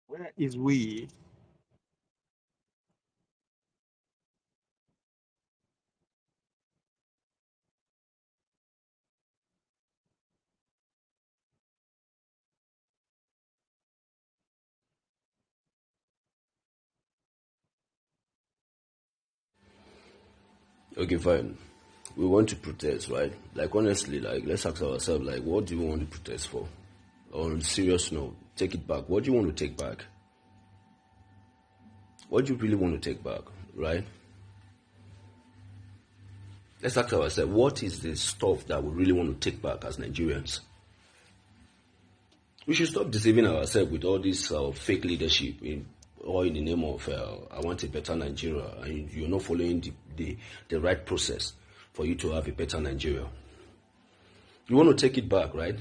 Where is we? Okay, fine. We want to protest, right? Like honestly, like let's ask ourselves, like, what do we want to protest for? On a serious note, take it back. What do you want to take back? What do you really want to take back, right? Let's ask ourselves, what is the stuff that we really want to take back as Nigerians? We should stop deceiving ourselves with all this fake leadership all in the name of I want a better Nigeria, and you're not following the right process for you to have a better Nigeria. You want to take it back, right?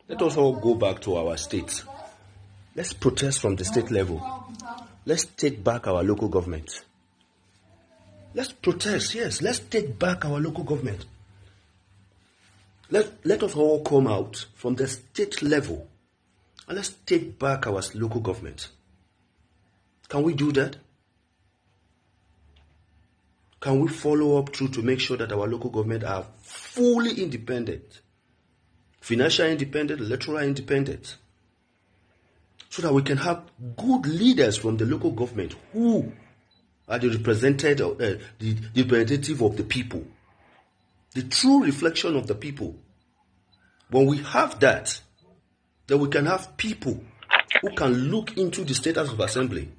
Let us all go back to our states. Let's protest from the state level. Let's take back our local government. Let's protest, yes. Let's take back our local government. Let us all come out from the state level and let's take back our local government. Can we do that? Can we follow up through to make sure that our local government are fully independent, financially independent, electoral independent, so that we can have good leaders from the local government who are the representative of the people, the true reflection of the people. When we have that, then we can have people who can look into the State House of Assembly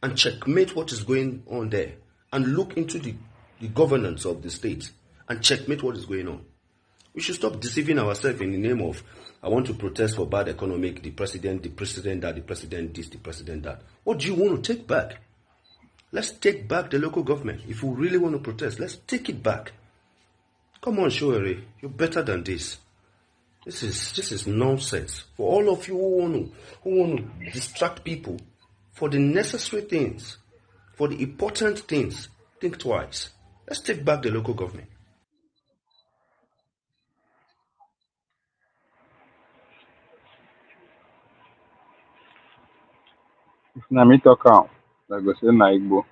and checkmate what is going on there, and look into the governance of the state and checkmate what is going on. We should stop deceiving ourselves in the name of, I want to protest for bad economic, the president that, the president this, the president that. What do you want to take back? Let's take back the local government. If we really want to protest, let's take it back. Come on, Shoere, you're better than this. This is nonsense. For all of you who want to distract people for the necessary things, for the important things, think twice. Let's take back the local government. If na me talk am, I go say na Igbo.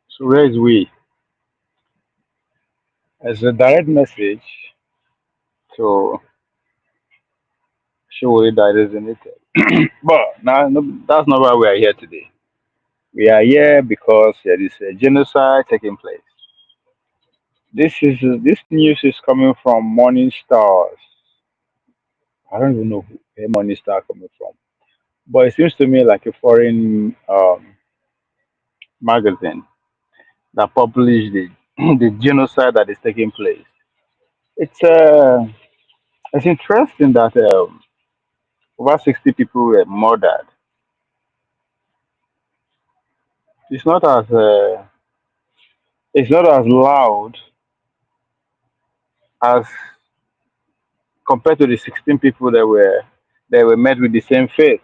So where is we? As a direct message to show that resonated. But now no, that's not why we are here today. We are here because there is a genocide taking place. This news is coming from Morning Stars. I don't even know where Morning Star coming from, but it seems to me like a foreign magazine that published the the genocide that is taking place. It's uh it's interesting that over 60 people were murdered. It's not as it's not as loud as compared to the 16 people that were met with the same fate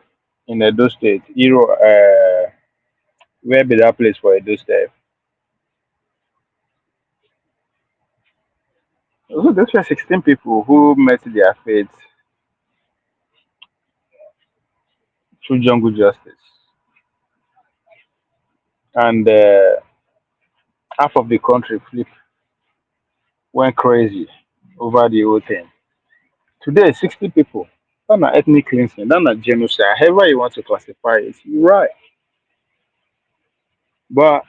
in Edo State. Where be that place for Edo State? So those were 16 people who met their fate through jungle justice, and half of the country went crazy over the whole thing. Today, 60 people. That's not ethnic cleansing. That's not genocide. However you want to classify it, you're right. But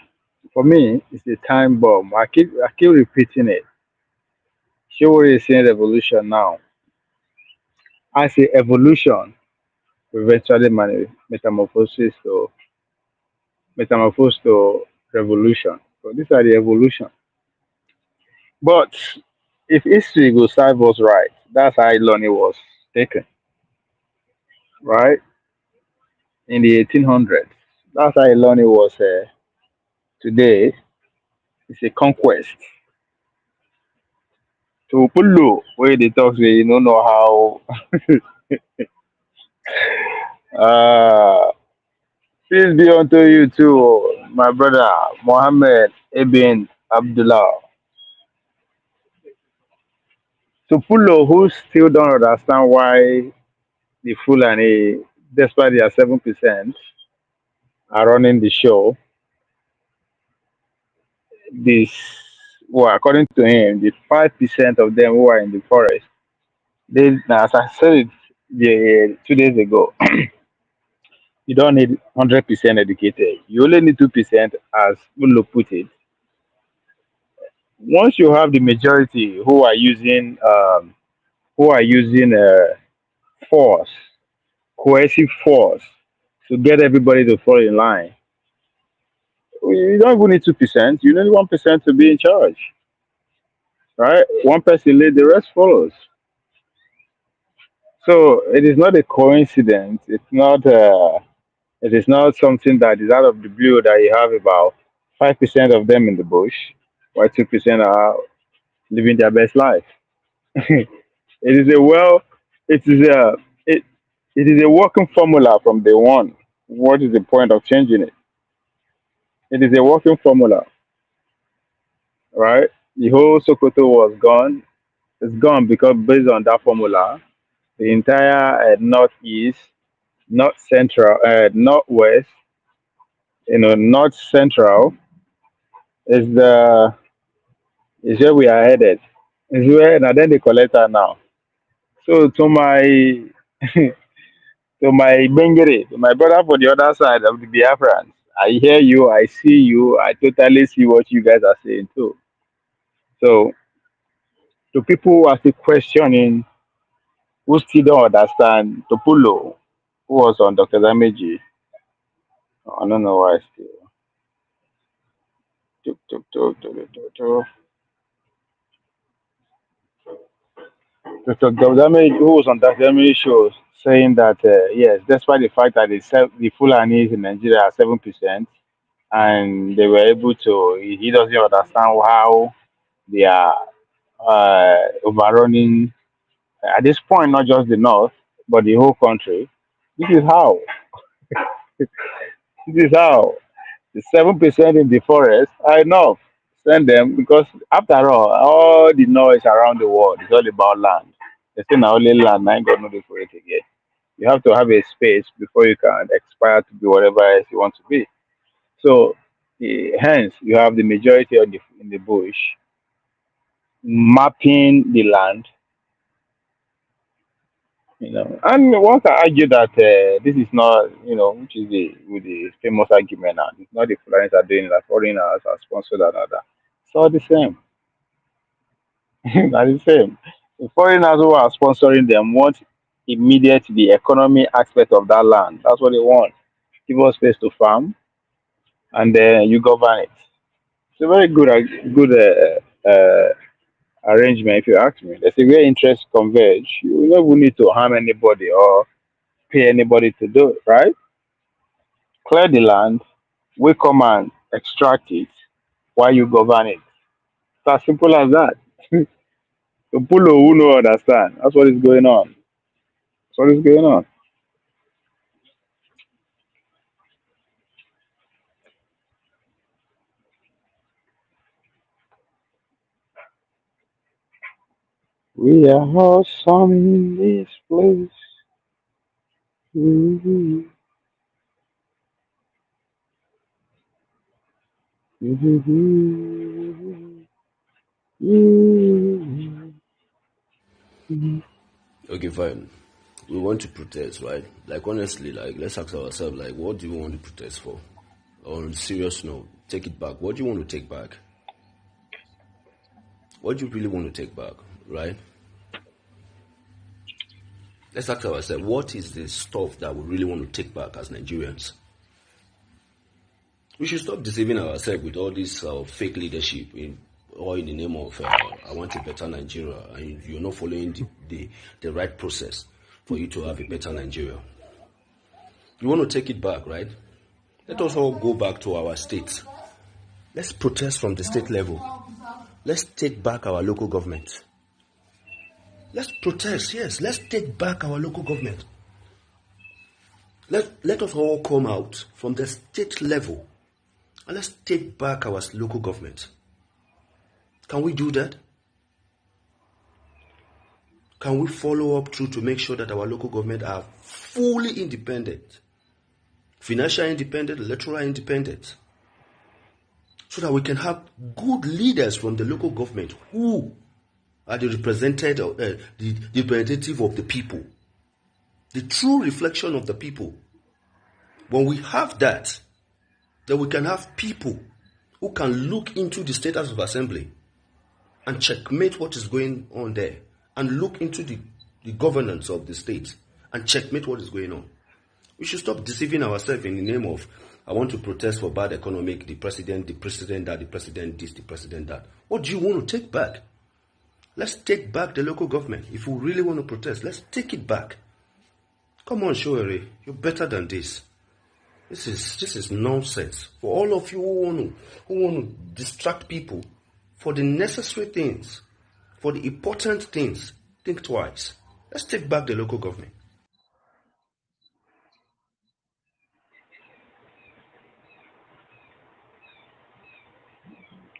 for me, it's a time bomb. I keep repeating it. Shiwari is saying revolution now. I say evolution will eventually metamorphose to revolution. So these are the evolution. But if history will serve us right, that's how Iloni was taken, right? In the 1800s. That's how Iloni was today. It's a conquest. To Pulu, where they talk say you don't know how peace be unto you too, my brother Mohammed Ibn Abdullah. To Pulo, who still don't understand why the Fulani despite their 7% are running the show, this, well, according to him, the 5% of them who are in the forest, they, as I said it 2 days ago, you don't need 100% educated. You only need 2%, as Ulo put it. Once you have the majority who are using force, coercive force, to get everybody to fall in line, you don't even need 2%. You need 1% to be in charge, right? One person lead, the rest follows. So it is not a coincidence. It's not. It is not something that is out of the blue that you have about 5% of them in the bush, while 2% are living their best life. it is a well. It is a. It, it is a working formula from day one. What is the point of changing it? It is a working formula, right? The whole Sokoto was gone. It's gone because based on that formula, the entire northeast, north central, northwest, north central is the is where we are headed. Is where and then they collect her now. So to my Bengere, to my brother for the other side of the Biafrans, I hear you, I see you, I totally see what you guys are saying too. So to people who are still questioning, who still don't understand, Topulo, who was on Dr. Dameji, I don't know why still. Tuk, tuk, tuk, tuk, tuk, tuk, tuk. Dr. Dameji, who was on Dr. Dameji show, saying that yes, despite the fact that the Fulanis in Nigeria are 7%, and they were able to, he doesn't understand how they are overrunning at this point, not just the north, but the whole country. This is how. This is how. The 7% in the forest are enough. Send them because after all the noise around the world is all about land. They say now only land, I ain't got nothing for it again. You have to have a space before you can aspire to be whatever else you want to be. So, hence, you have the majority of in the bush mapping the land, And one can argue that this is not, which is the famous argument now. It's not the Fulanis are doing it, like foreigners are sponsored another. It's all the same. Not the same. The foreigners who are sponsoring them want immediate the economy aspect of that land. That's what they want. Give us space to farm, and then you govern it. It's a very good arrangement, if you ask me. There's a where interests converge. You never need to harm anybody or pay anybody to do it, right? Clear the land, we come and extract it while you govern it. It's as simple as that. The Pulo who no understand. That's what is going on. That's what is going on. We are awesome in this place. Mhm. Mhm. Mhm. Okay, fine. We want to protest, right? Like, honestly, like, let's ask ourselves, like, what do you want to protest for? On a serious note, take it back. What do you want to take back? What do you really want to take back, right? Let's ask ourselves, what is the stuff that we really want to take back as Nigerians? We should stop deceiving ourselves with all this fake leadership all in the name of I want a better Nigeria, and you're not following the right process for you to have a better Nigeria. You want to take it back, right? Let us all go back to our states. Let's protest from the state level. Let's take back our local government. Let's protest, yes. Let's take back our local government. Let us all come out from the state level and let's take back our local government. Can we do that? can we follow up through to make sure that our local government are fully independent, financial independent, electoral independent, so that we can have good leaders from the local government who are the representative of the people, the true reflection of the people. When we have that, then we can have people who can look into the status of assembly and checkmate what is going on there, and look into the governance of the state and checkmate what is going on. We should stop deceiving ourselves in the name of, I want to protest for bad economic, the president that, the president this, the president that. What do you want to take back? Let's take back the local government. If we really want to protest, let's take it back. Come on, Shoere, you're better than this. This is nonsense. For all of you who want to distract people for the necessary things, for the important things, think twice. Let's take back the local government.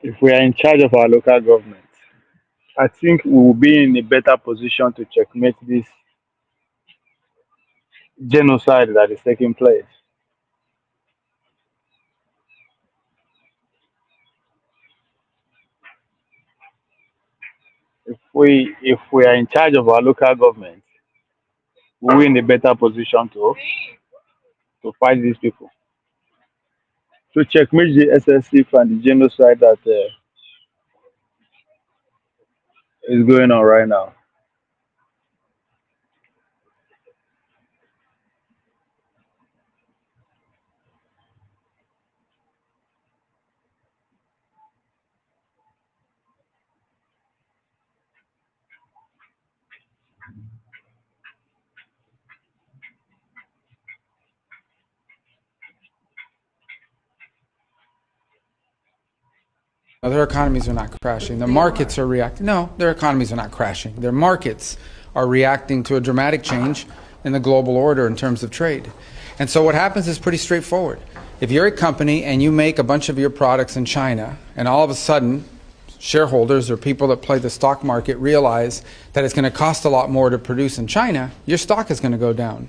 If we are in charge of our local government, I think we will be in a better position to checkmate this genocide that is taking place. If we are in charge of our local government, we will be in a better position to fight these people. To checkmate the SSF and the genocide that is going on right now. No, their economies are not crashing. The markets are reacting. No, their economies are not crashing. Their markets are reacting to a dramatic change in the global order in terms of trade. And so what happens is pretty straightforward. If you're a company and you make a bunch of your products in China, and all of a sudden shareholders or people that play the stock market realize that it's going to cost a lot more to produce in China, your stock is going to go down.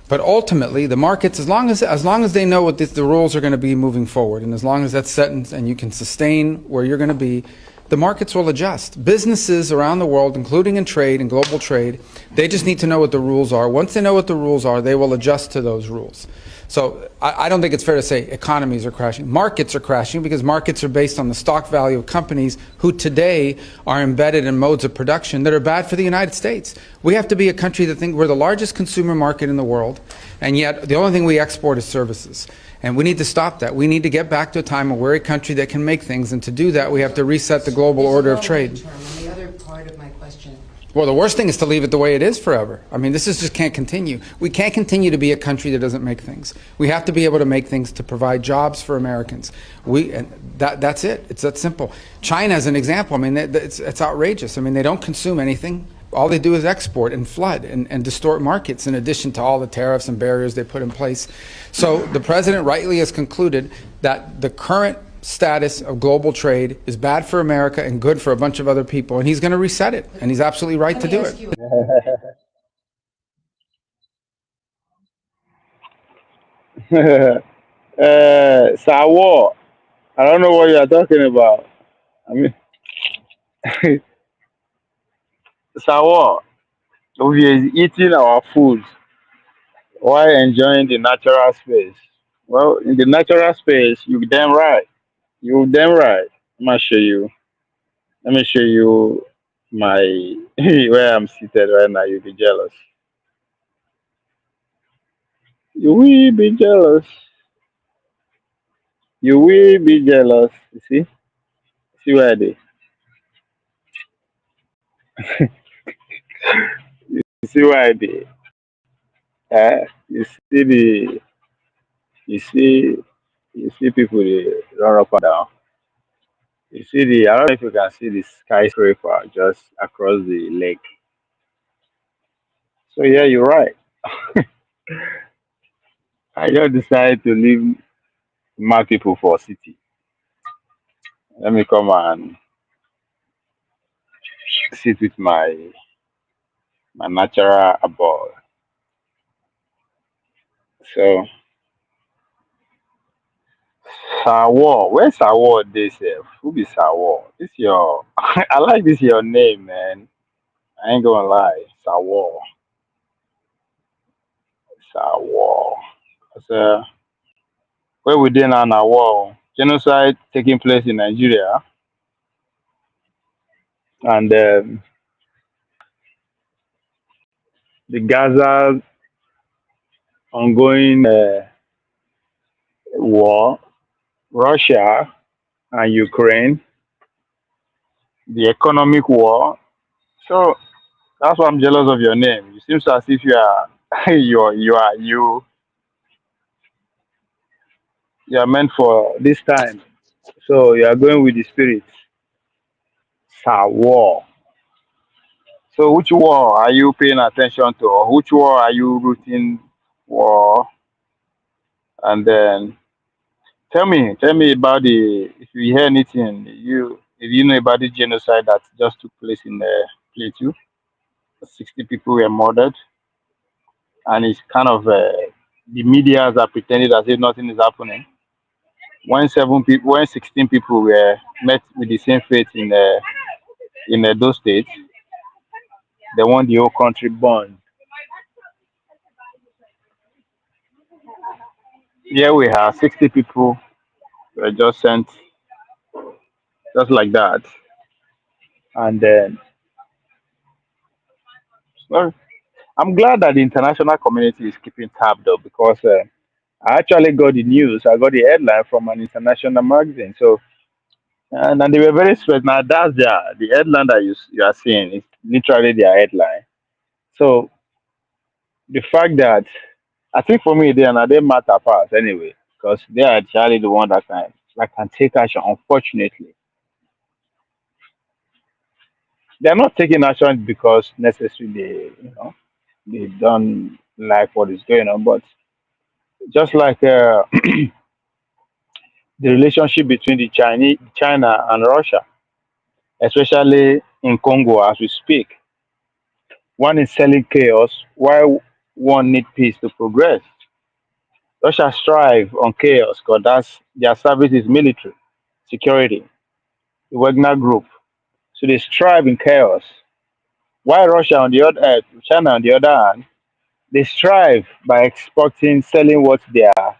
But ultimately, the markets, as long as they know what the rules are going to be moving forward, and as long as that's set and you can sustain where you're going to be, the markets will adjust. Businesses around the world, including in trade and global trade, they just need to know what the rules are. Once they know what the rules are, they will adjust to those rules. So I don't think it's fair to say economies are crashing. Markets are crashing because markets are based on the stock value of companies who today are embedded in modes of production that are bad for the United States. We have to be a country that thinks we're the largest consumer market in the world, and yet the only thing we export is services. And we need to stop that. We need to get back to a time where we're a country that can make things, and to do that we have to reset the global order of trade. The other part of my question. Well, the worst thing is to leave it the way it is forever. I mean, this just can't continue. We can't continue to be a country that doesn't make things. We have to be able to make things to provide jobs for Americans. That's it. It's that simple. China is an example. I mean, it's outrageous. I mean, they don't consume anything. All they do is export and flood and distort markets, in addition to all the tariffs and barriers they put in place. So the president rightly has concluded that the current status of global trade is bad for America and good for a bunch of other people, and he's going to reset it, and he's absolutely right to do it. Sawo, I don't know what you are talking about. I mean, Sawo, we are eating our food while enjoying the natural space. Well, in the natural space, you damn right. You damn right. I'm gonna show you. Let me show you my where I'm seated right now. You'll be jealous. You will be jealous. You will be jealous. You see? See where they? You see where they? You see the? You see? You see people they run up and down. You see the? I don't know if you can see the skyscraper just across the lake. So yeah, you're right. I just decided to leave my people for city. Let me come and sit with my my natural abode. So Sawo, where's Sawo this? Who be Sawo? This your I like this your name, man. I ain't gonna lie. Sawo. Sawo. So where we did now na war. Genocide taking place in Nigeria and the Gaza ongoing war, Russia and Ukraine, the economic war. So that's why I'm jealous of your name. It seems as if you are you are meant for this time. So you are going with the spirit. Sir War. So which war are you paying attention to? Or which war are you rooting for? And then tell me about the if you hear anything, if you know about the genocide that just took place in the Plateau. 60 people were murdered, and it's kind of the medias are pretending as if nothing is happening. When 16 people were met with the same fate in those states, they want the whole country burned. Here we have 60 people were just sent just like that, and then well, I'm glad that the international community is keeping tab though because I actually got the news. I got the headline from an international magazine. So and they were very straight. Now that's the headline that you are seeing is literally their headline. So the fact that I think for me they matter pass anyway because they are actually the one that can take action. Unfortunately, they are not taking action because necessarily they don't like what is going on. But just like the relationship between China and Russia, especially in Congo as we speak, one is selling chaos while one need peace to progress. Russia strive on chaos because that's their service is military, security, the Wagner group. So they strive in chaos. While Russia on the other China on the other hand, they strive by exporting, selling what they are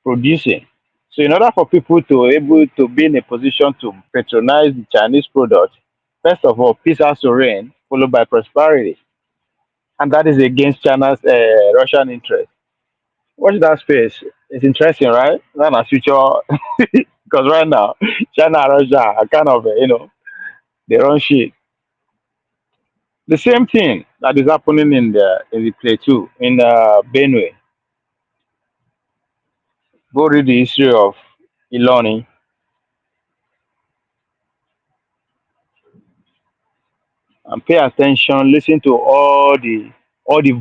producing. So in order for people to able to be in a position to patronize the Chinese product, first of all, peace has to reign, followed by prosperity, and that is against China's Russian interest. Watch that space. It's interesting, right? Not a future, because right now China and Russia are kind of they run shit. The same thing that is happening in the plateau in Benue. Go read the history of Ilani and pay attention. Listen to all the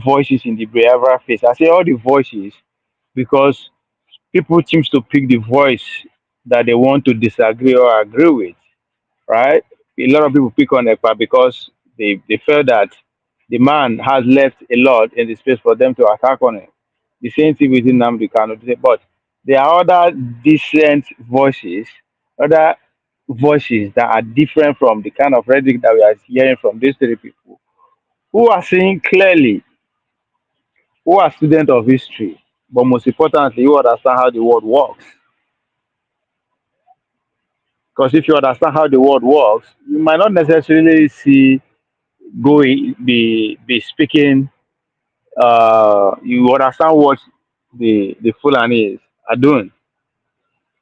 voices in the behavioral phase. I say all the voices because people seems to pick the voice that they want to disagree or agree with, right? A lot of people pick on Ekpa because they feel that the man has left a lot in the space for them to attack on him. The same thing within Namdi Kano. But there are other decent voices, other voices that are different from the kind of rhetoric that we are hearing from these three people, who are seeing clearly, who are students of history, but most importantly, who understand how the world works. Because if you understand how the world works, you might not necessarily see be speaking. You understand what the Fulani are doing.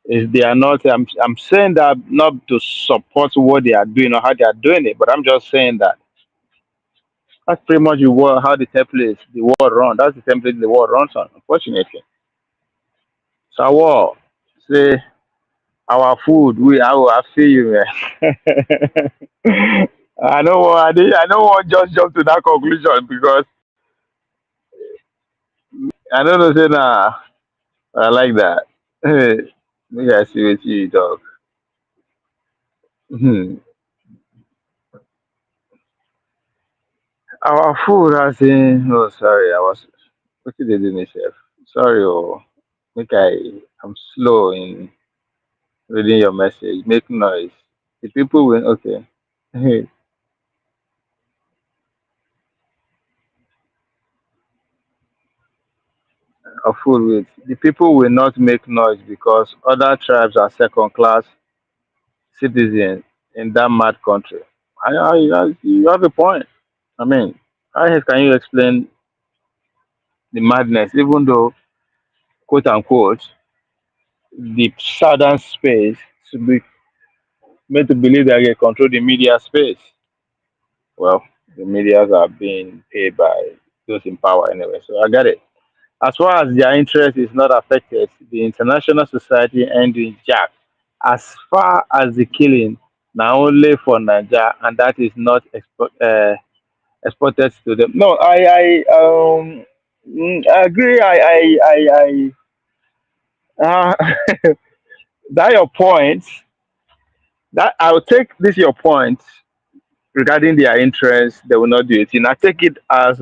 Is they are not. I'm saying that not to support what they are doing or how they are doing it, but I'm just saying that that's pretty much how the world run. That's the template the world runs on. Unfortunately, so what say our food. I feel you, man. I don't want just jump to that conclusion because I don't know. Say nah. I like that. Maybe I see what you talk. Hmm. Our food has been. Oh, sorry, I was. What did they do, me, chef? Sorry, oh, make I'm slow in reading your message. Make noise. The people will. Okay. Our food with the people will not make noise because other tribes are second class citizens in that mad country. You have a point. I mean, how else can you explain the madness, even though, quote unquote, the southern space should be made to believe that they control the media space? Well, the medias are being paid by those in power anyway, so I get it. As far as their interest is not affected, the international society ain't doing jack. As far as the killing, now only for Nigeria, and that is not exported to them. No, I agree. Uh, that your point. That I'll take this your point regarding their interest. They will not do it. And I take it as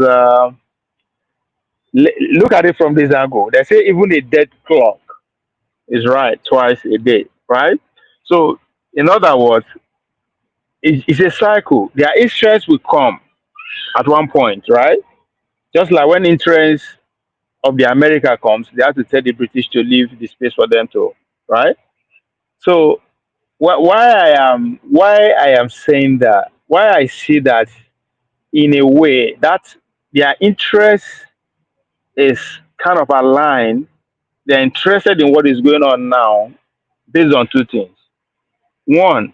look at it from this angle. They say even a dead clock is right twice a day, right? So, in other words, it's a cycle. Their interest will come at one point, right? Just like when interest of the America comes, they have to tell the British to leave the space for them to, right? So, why I am saying that, why I see that in a way that their interest is kind of aligned. They're interested in what is going on now based on two things. One,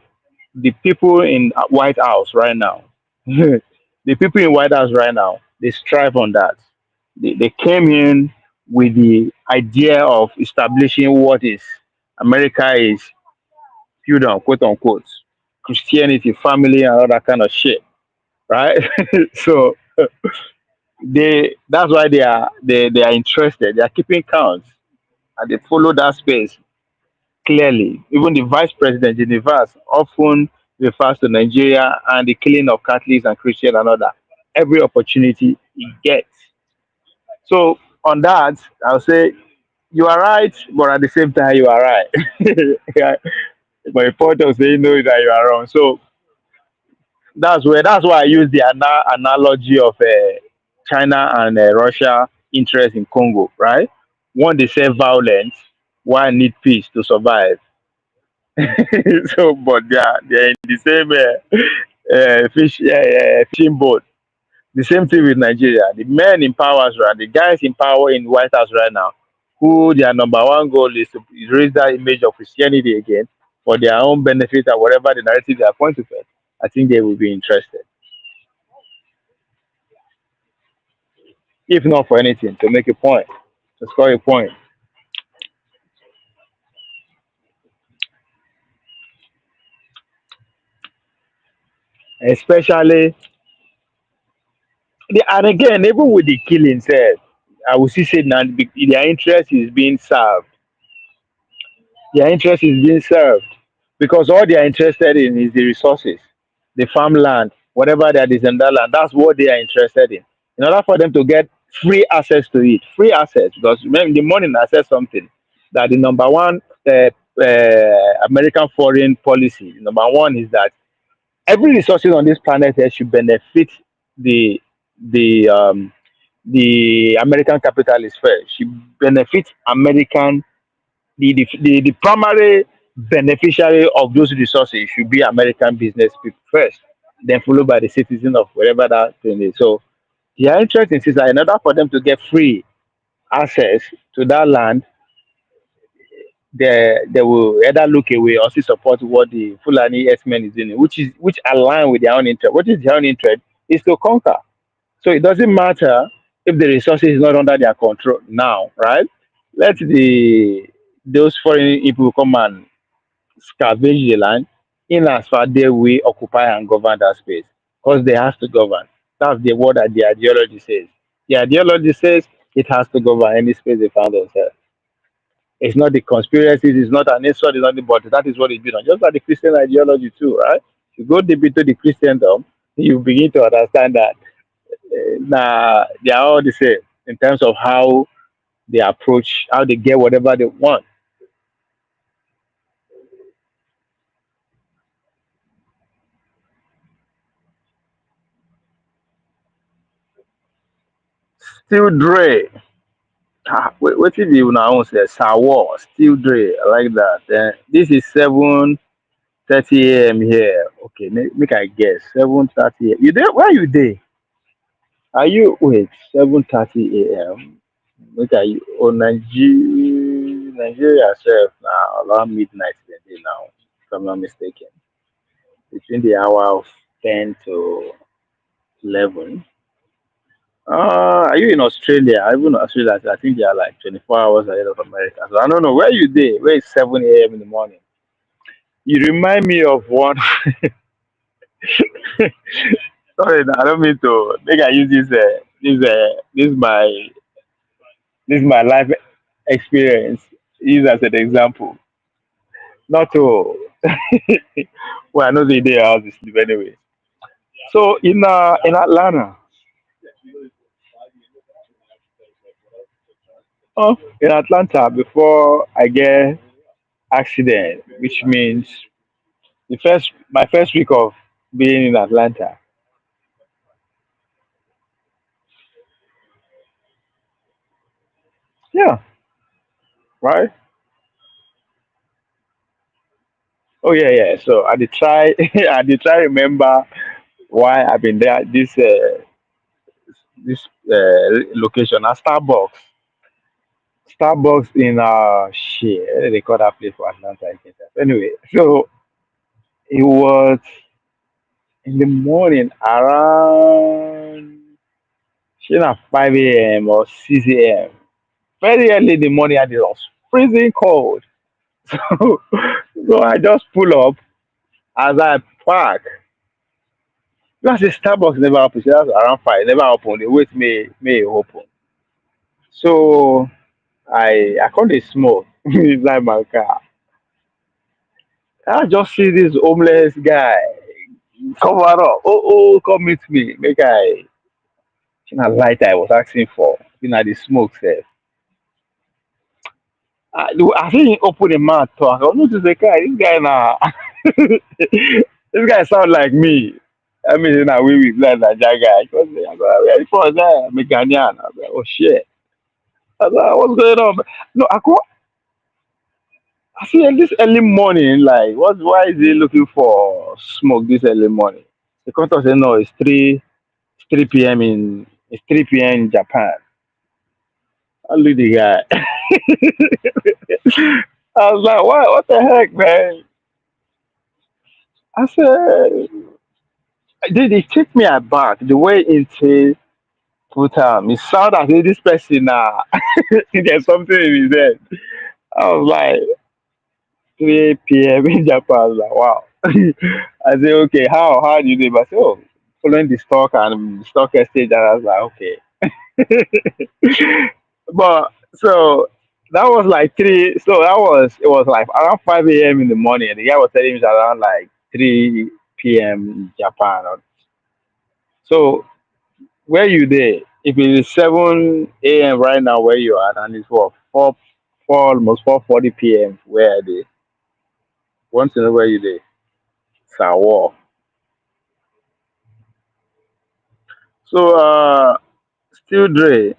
the people in White House right now, the people in White House right now, they strive on that. They came in with the idea of establishing what is America is, quote unquote, Christianity, family, and all that kind of shit, right? So that's why they are interested. They are keeping counts and they follow that space clearly. Even the vice president in the verse often refers to Nigeria and the killing of Catholics and Christians and other. Every opportunity he gets. So on that, I'll say you are right, but at the same time you are right. Yeah, my point of saying no is that you are wrong. So that's why I use the analogy of China and Russia interest in Congo, right? One they say violence, one need peace to survive. So, but they are in the same fishing boat. The same thing with Nigeria. The men in power right, the guys in power in White House right now, who their number one goal is to raise that image of Christianity again for their own benefit or whatever the narrative they are pointing to. I think they will be interested, if not for anything, to make a point, to score a point. Especially, and again, even with the killing, said, I will see say now their interest is being served. Their interest is being served because all they are interested in is the resources, the farmland, whatever that is in that land. That's what they are interested in. In order for them to get free access to it, free access, because remember, in the morning I said something that the number one American foreign policy, number one is that every resources on this planet Earth should benefit the the um, the American capitalist first. Should benefit American the primary beneficiary of those resources should be American business people first, then followed by the citizen of wherever that thing is. So their interest is that in order for them to get free access to that land, they will either look away or still support what the Fulani Herdsmen is doing, which align with their own interest. What is their own interest is to conquer. So it doesn't matter if the resources is not under their control now, right? Let those foreign people come and scavenge the land in as far they will occupy and govern that space because they have to govern. That's the word that the ideology says. The ideology says it has to govern any space they find themselves. It's not the conspiracies, it's not an insult, it's not the but that is what it's been on. Just like the Christian ideology too, right? You go deep into the Christendom, you begin to understand that. Nah, they are all the same in terms of how they approach, how they get whatever they want. Still Dre. What did you now say? Sawa, still Dre. I like that. This is 7:30 a.m. here. Okay, make I guess. 7:30. You there? Where you there? Are you wait? 7:30 a.m. Make I oh Nigeria self now around midnight today now, if I'm not mistaken. Between the hour of 10 to 11. Are you in Australia? Even Australia, I think they are like 24 hours ahead of America. So I don't know where you there. Where is 7 a.m. in the morning? You remind me of one. Sorry, I don't mean to. Think I use this my life experience. Use as an example. Not to. Well, I know the day house is sleep anyway. So in Atlanta, in Atlanta, before I get accident, which means the first my first week of being in Atlanta. Yeah, right. Oh yeah, yeah. So I did try. I did try remember why I've been there. This location at Starbucks. Starbucks in shit. They call that place for Atlanta. I think. Anyway, so it was in the morning around shit at 5 a.m. or 6 a.m. Very early in the morning and it was freezing cold. So I just pull up as I park. Because the Starbucks never open. So that's around 5. Never open. They wait may open. So I call the smoke inside my car. I just see this homeless guy cover up. Come meet me. Make I light I was asking for. The smoke said. I see him open the mouth talk. I notice the guy. This guy now. This guy sound like me. I mean, we like that guy. Because I go, where you from there? I'm a Ghanaian. I'm like, oh shit. I was like, what's going on? No, I see this early morning. Like, why is he looking for smoke this early morning? The contractor said, no, it's 3 p.m. it's 3 p.m. in Japan. I look the guy. I was like, what the heck, man? I said, they take me aback the way it put it sound as if this person there's something in his head. I was like 3 p.m. in Japan. I was like, wow. I said, okay, how do you do it? I said, oh, following the stock and stock exchange. And I was like, okay. But so that was like three. So it was like around 5 a.m. in the morning. And the guy was telling me it's around like 3 p.m. in Japan. So where you there? If it is 7 a.m. right now where you are, and it's what 4 almost 4:40 p.m. where are they? Want to know where you there? Sawa. So still Dre,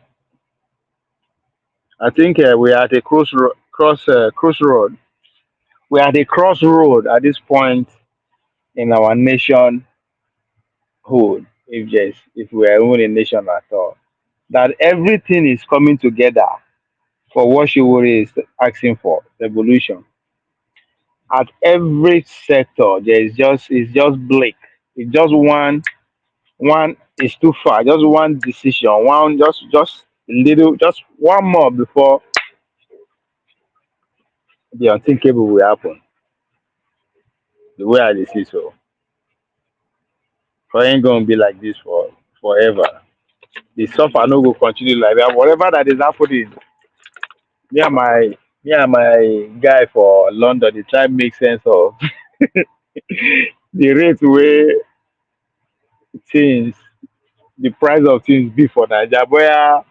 I think we are at a crossroad. We are at a crossroad at this point in our nationhood. If we are even a nation at all, that everything is coming together for what Shiwori is asking for, revolution. At every sector, there is just it's just bleak. It's just one is too far. Just one decision, one just little, just one more before the unthinkable will happen. The way I dey see so, for ain't gonna be like this for forever. The suffer no go continue like that. Whatever that is happening, me and my me and my guy for London, they try make sense of the rate way things the price of things be for Nigeria. But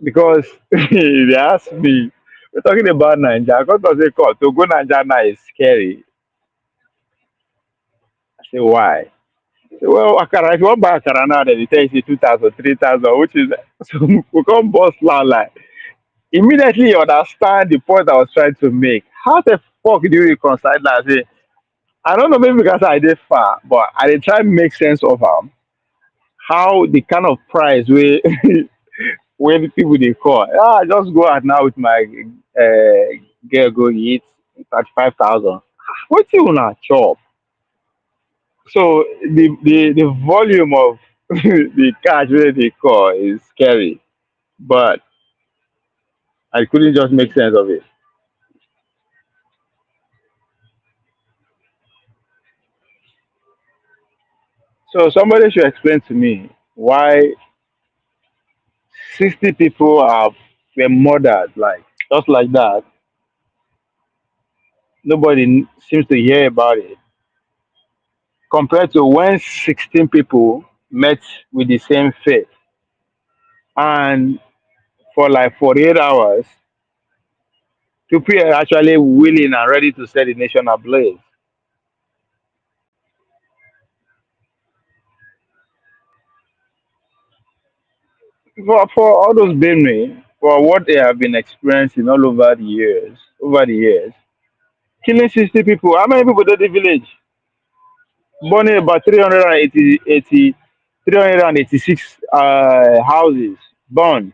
because they asked me, we're talking about Nigeria. What does it cost? To go Nigeria now is scary. I say, why? Say, well, Akara, if you want to buy Akara now, then they tell you 2,000, 3,000, which is, so we come bust loud like, immediately you understand the point I was trying to make. How the fuck do you reconcile that? Say, I don't know, maybe because I did far, but I did try to make sense of how the kind of price we when people they call, just go out now with my girl go eat 35,000. What you wanna chop? So the volume of the cash where they call is scary, but I couldn't just make sense of it. So somebody should explain to me why 60 people have were murdered, like just like that. Nobody seems to hear about it. Compared to when 16 people met with the same fate, and for like 48 hours, people are actually willing and ready to set the nation ablaze. For all those Benue, for what they have been experiencing all over the years, killing 60 people, how many people did the village? Burning about 386 houses burned.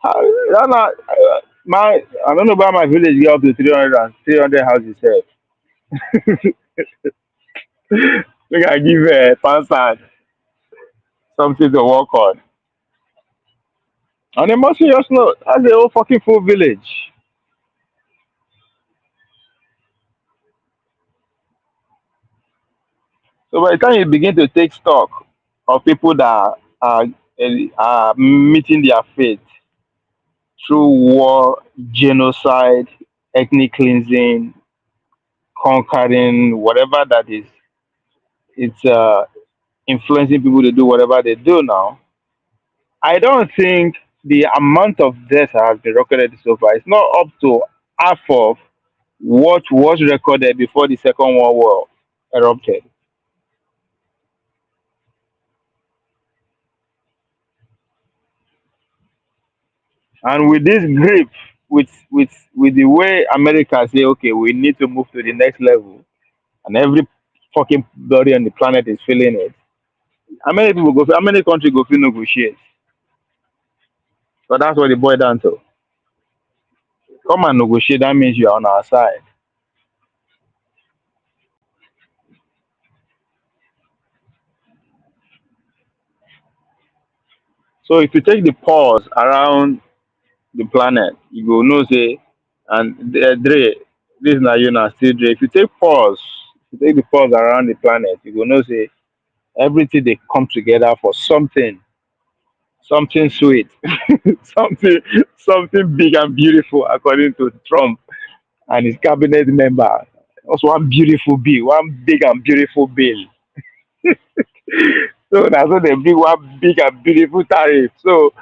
That not, I don't know about my village get up to 300 houses. We can give Fansan something to work on. And they must just know that's the whole fucking full village. So by the time you begin to take stock of people that are meeting their fate through war, genocide, ethnic cleansing, conquering, whatever that is, it's influencing people to do whatever they do now. I don't think the amount of death has been recorded so far. It's not up to half of what was recorded before the Second World War erupted. And with this grip, with the way America say, okay, we need to move to the next level, and every fucking body on the planet is feeling it. How many people go? How many countries go feel negotiate? So that's what it boiled down to. Come and negotiate. That means you are on our side. So if you take the pause around the planet, you go know say, and Dre, this na you na still Dre. If you take pause, if you take the pause around the planet, you go know say everything they come together for something, something sweet, something something big and beautiful, according to Trump and his cabinet member. Also one beautiful bill, one big and beautiful bill. So that's what they bring one big and beautiful tariff. So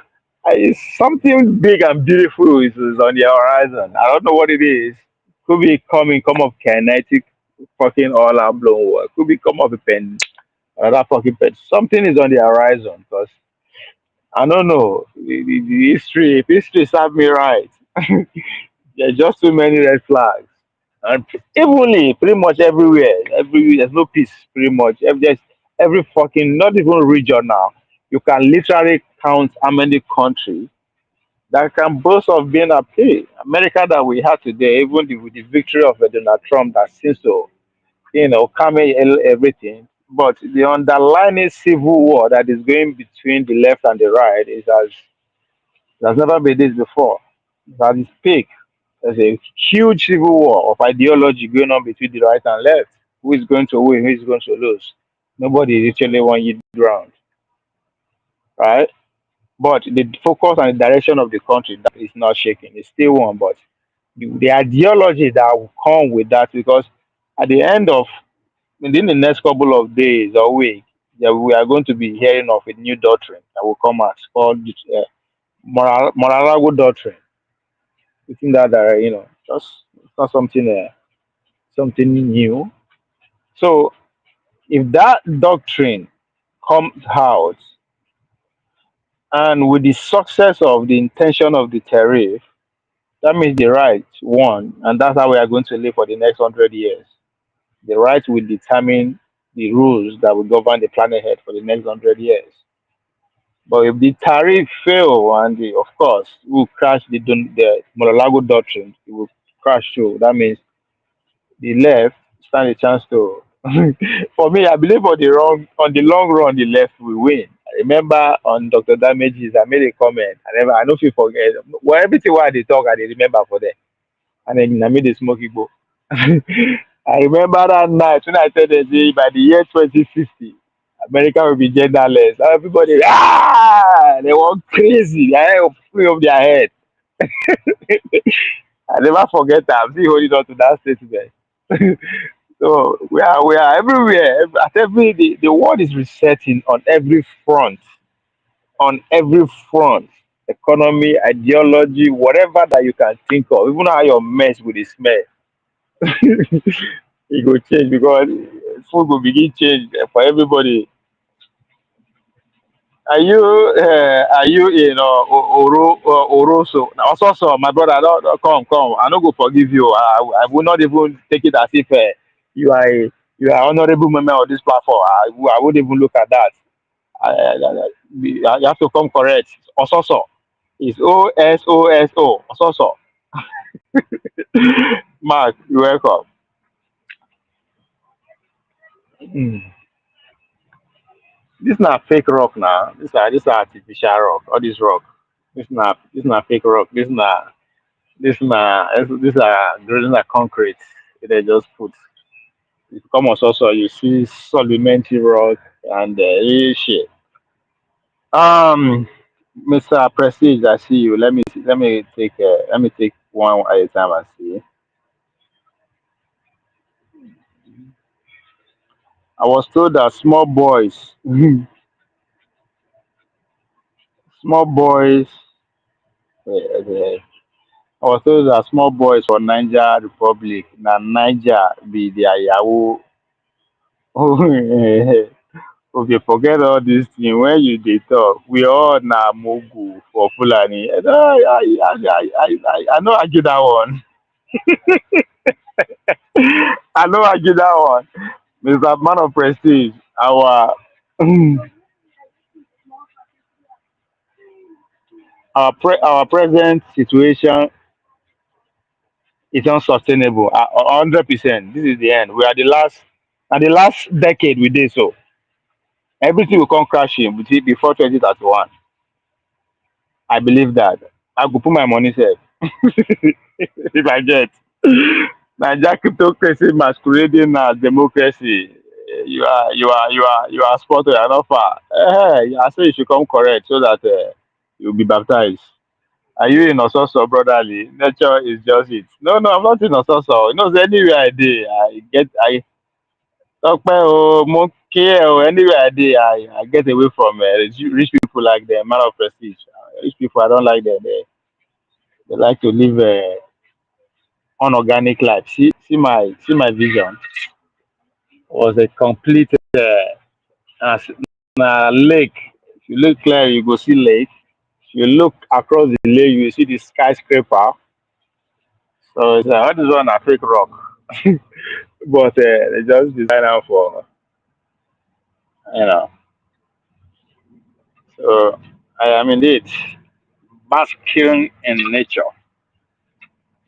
something big and beautiful is on the horizon. I don't know what it is. Could be coming, come of kinetic fucking all out blown work. Could be come of a pen, another fucking pen. Something is on the horizon because I don't know the history. If history served me right, there's just too many red flags. And evenly, pretty much everywhere, there's no peace. Pretty much every fucking not even region now. You can literally count how many countries that can boast of being a hey, America that we have today, even with the victory of Donald Trump that seems to, calm everything. But the underlying civil war that is going between the left and the right is as there's never been this before. It's at its peak. There's a huge civil war of ideology going on between the right and left. Who is going to win? Who is going to lose? Nobody literally want you round, right? But the focus and the direction of the country that is not shaking. It's still one, but the ideology that will come with that because at the end of within the next couple of days or week, that we are going to be hearing of a new doctrine that will come out called Moralago doctrine. Within that, just it's not something new. So if that doctrine comes out, and with the success of the intention of the tariff, that means the right won, and that's how we are going to live for the next 100 years. The right will determine the rules that will govern the planet Earth for the next 100 years. But if the tariff fail, and of course will crash the Mar-a-Lago doctrine, it will crash through. That means the left stand a chance to. For me, I believe on the long run, the left will win. I remember on Dr. Damages, I made a comment. I know if you forget. Well, everything while they talk, I dey remember for them. And then I made a smoky go. I remember that night when I said that by the year 2050, America will be genderless. Everybody, they were crazy. They free of their head. I never forget that. I'm still holding on to that statement. So we are everywhere. At every the world is resetting on every front. On every front. Economy, ideology, whatever that you can think of. Even how your mess with the smell. It go change because food will begin change for everybody. Are you in Oroso? Now, also, my brother, don't come. I no go forgive you. I will not even take it as if you are you are honorable member of this platform. I would even look at that. You have to come correct. Also, it's OSOSO. Also, Mark, you're welcome. Mm. This not fake rock now. This are artificial rock. All this rock. This not fake rock. This are concrete. They just put. If you come on also, you see sedimentary rock and shit. Um, Mr. Prestige, I see you. Let me take one at a time and see. I was told that small boys, small boys. eh, I was told that small boys for Niger Republic, na Niger be their Yahoo. Okay, forget all this thing. When you dey talk, we all na Mugu for Fulani. I no argue that one. I no argue that one. Mr. Man of Prestige, our our present situation is unsustainable. 100%. This is the end. We are the last, and the last decade we did so. Everything will come crashing before 2031. I believe that. I go put my money safe if I get. Nigeria cryptocurrency masquerading as democracy. You are spot on, you are not far. I say you should come correct so that you'll be baptized. Are you in Ososo, brotherly? Nature is just it. No, no, I'm not in Ososo. You know, anywhere I did, I talk more care or anywhere I get away from rich people like them, man of prestige. Rich people, I don't like them. They like to live unorganic life. See my vision was a complete as lake. If you look clear, you go see lake. If you look across the lake, you will see the skyscraper. So it's all this one a fake rock, but they just design am for you know. So I am indeed basking in nature.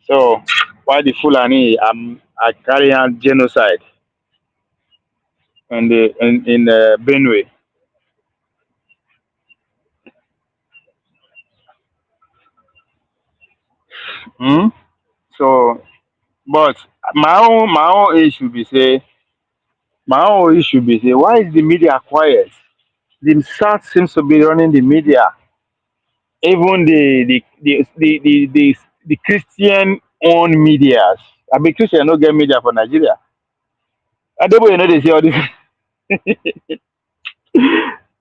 So why the Fulani are carrying out genocide in Benue? Hmm? So, but my own issue be say why is the media quiet? The South seems to be running the media. Even the Christian owned medias. I mean Christian no get media for Nigeria. I don't know they see all this.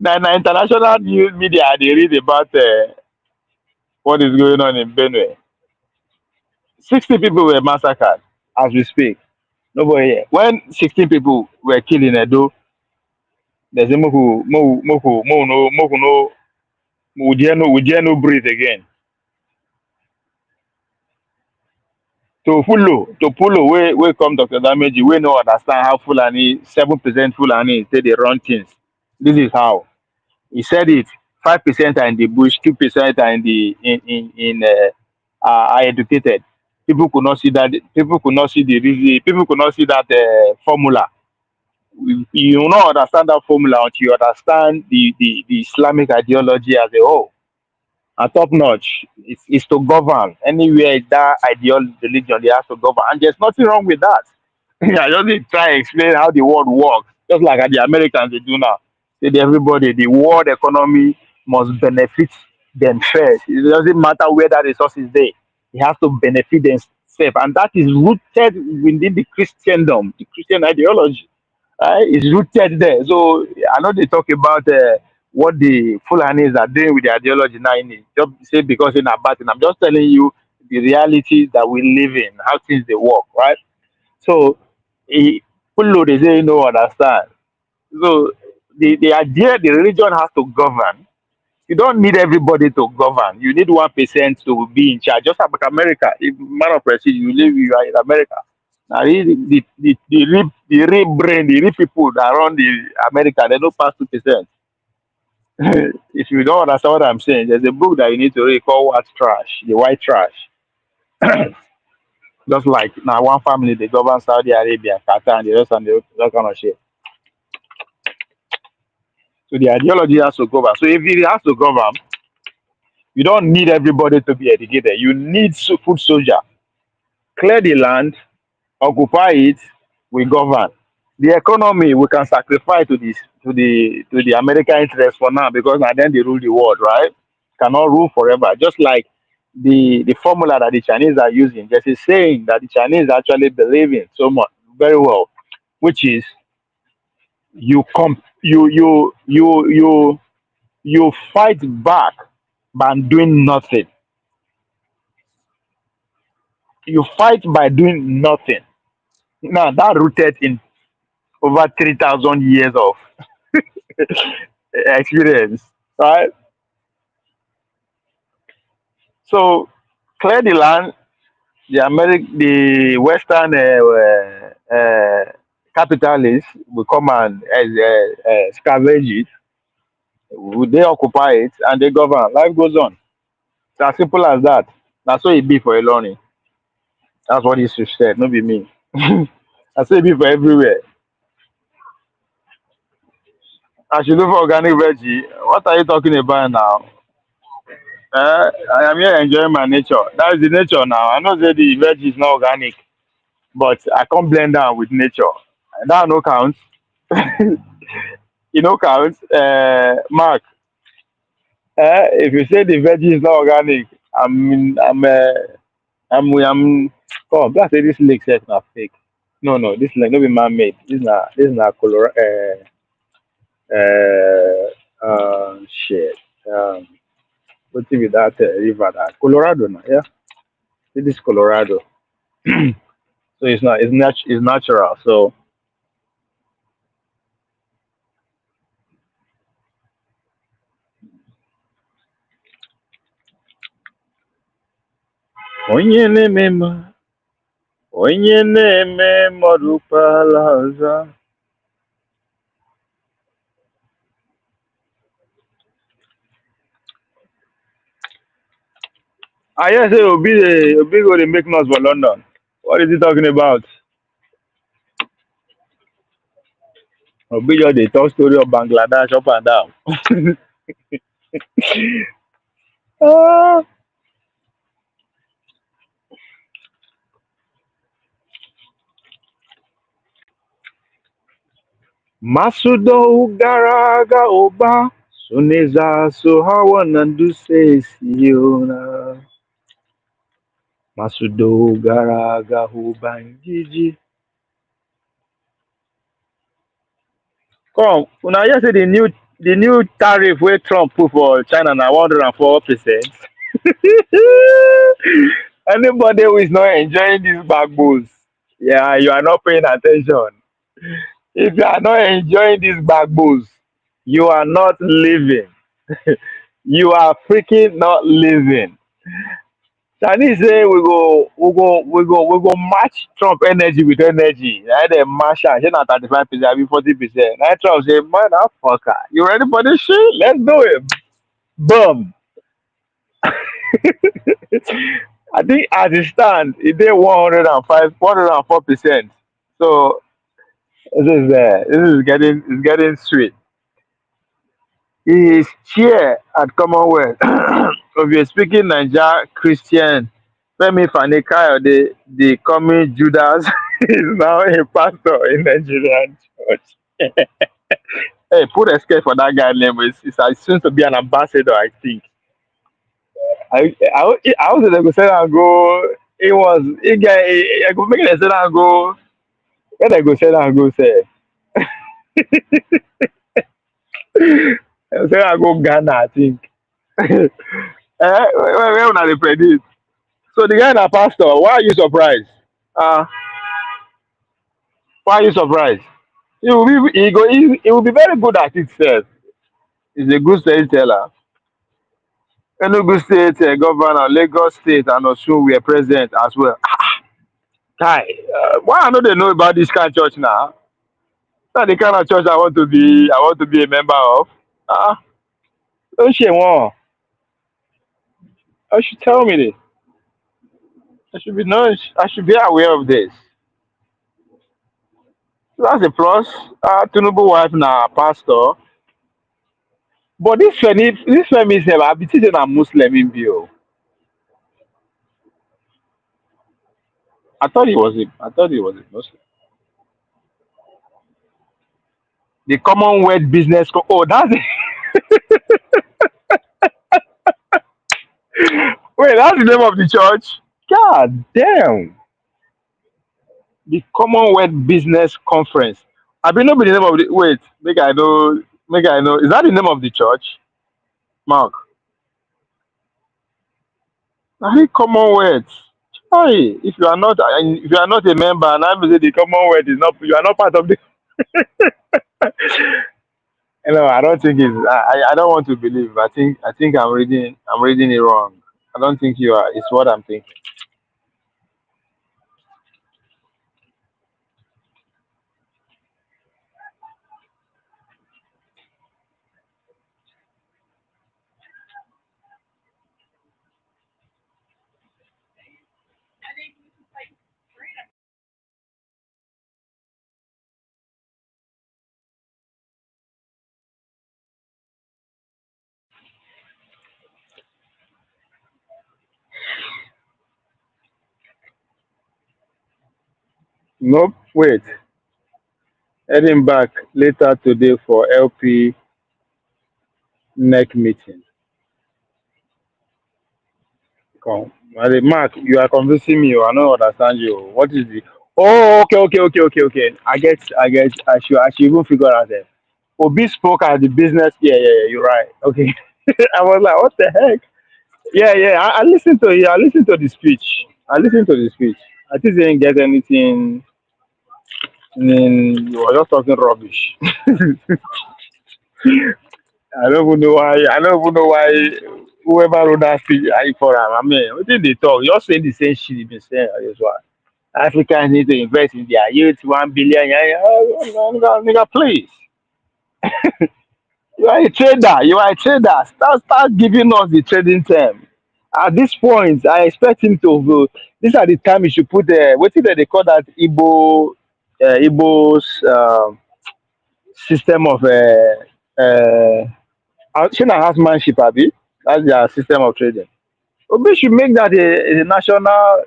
Now international news media they read about what is going on in Benue. 60 people were massacred as we speak. Nobody here. When 16 people were killed in Edo, there's a moku no we dare no breathe again. To Pulo, where come Dr. Dameji, we no understand how Fulani, 7% Fulani say they run things. This is how. He said it. 5% are in the bush, 2% are in the are educated. People could not see that. People could not see the reason. People could not see that formula. You will not understand that formula until you understand the Islamic ideology as a whole. And top notch is to govern anywhere that ideology religion they have to govern, and there's nothing wrong with that. I just need to try and explain how the world works, just like the Americans they do now. Say to everybody the world economy must benefit them first. It doesn't matter where that resource is there, it has to benefit themselves, and that is rooted within the Christendom, the Christian ideology. It's rooted there. So I know they talk about what the Fulanis are doing with the ideology now. In it. Just say because in a bad, I'm just telling you the reality that we live in, how things they work, right? So Fulo they say no understand. So the idea the religion has to govern. You don't need everybody to govern. You need 1% to be in charge. Just like America. If man of prestige, you are in America. Now the real brain, the real people that run the America, they don't pass 2%. If you don't understand what I'm saying, there's a book that you need to read called White Trash, the White Trash. Just like now one family they govern Saudi Arabia, Qatar, and the rest and the that kind of shit. So the ideology has to govern. So if it has to govern, you don't need everybody to be educated. You need food soldier. Clear the land, occupy it, we govern. The economy we can sacrifice to the American interest for now because now then they rule the world, right? Cannot rule forever. Just like the formula that the Chinese are using, there's a saying that the Chinese actually believe in so much very well, which is you fight back by doing nothing. You fight by doing nothing. Now that rooted in over 3,000 years of experience, right? So clear the land, the Western capitalists will come and scavenge it. They occupy it and they govern. Life goes on. It's as simple as that. That's what it be for a learning. That's what he said, not be me. I say it be for everywhere. I should look for organic veggie. What are you talking about now? I am here enjoying my nature. That is the nature now. I know that the veggie is not organic, but I can't blend down with nature. That no count. You know count. Mark, if you say the veggie is not organic, I'm come. Plus say this lake set na fake. No, no, this lake no be man made. This na Colorado. Shit. What be that river? That Colorado now, yeah. It is Colorado, so it's natural. So onye na-eme mma, onye na-eme mmadụ kpala ọzọ. I hear say Obi go dey make noise for London. What is he talking about? Obi just dey talk story of Bangladesh up and down. Ah, Masudo gara aga ụba Suneza so hawa na ndusesiona. Masudo gara aga ụba njiji. Come, una hear say the new The new tariff where Trump put for China now 104%. Anybody who is not enjoying these backbones, yeah, you are not paying attention. If you are not enjoying these backbones, you are not living. You are freaking not living. Chinese say we go match Trump energy with energy. Now they match am. Say na 35%, I be 40%. Now Trump say, motherfucker, you ready for this shit? Let's do it. Boom. I think as it stands, it did 105, 104%. So this is getting sweet. His chair at Commonwealth of your speaking Niger Christian Femi Fani Kayode, the coming Judas, is now a pastor in Nigerian church. Hey, put a scare for that guy name. It's soon to be an ambassador, I think. I was going to say and go. It was it guy. I go make it say and go. When I go say and go say, say and go Ghana, I think. Where una dey predict? So the guy na pastor. Why are you surprised? Why are you surprised? He will be very good at it, sef. He's a good storyteller. Enugu State Governor, Lagos State and Osun were present as well. Kai, why I no dey know about this kind church now? Na the kind of church I want to be a member of. Don't shame one. I should tell me this. I should be knowing. I should be aware of this. So that's a plus. Tinubu wife na pastor. But this Femi sef, I be think say na Muslim him be o. I thought he was a Muslim. The Commonwealth Business oh that's wait, that's the name of the church? God damn. The Commonwealth Business Conference. I be no be the name of the wait, make I know. Is that the name of the church? Mark. I think Commonwealth. Hi, if you are not a member and I say the Commonwealth is not you are not part of the I don't think I don't want to believe. I think I'm reading it wrong. I don't think you are. It's what I'm thinking. Nope. Wait. Heading back later today for LP neck meeting. Come. Mark, you are convincing me. I don't understand you. What is the Oh, okay. I should even figure out that. Obi spoke at the business. Yeah, you're right. Okay. I was like, what the heck? Yeah. I listened to it. I listened to the speech. I think they didn't get anything. You were just talking rubbish. I don't even know why. I don't even know why whoever wrote that speech for him. I mean, what did they talk? You're saying the same shit you've been saying as well. Africans need to invest in their youth, 1 billion. Nigga, please. You are a trader. Start giving us the trading term. At this point, I expect him to go. These are the time he should put what is it they call that Igbo's system of China housemanship, Abi. That's their system of trading. Obi should make that a national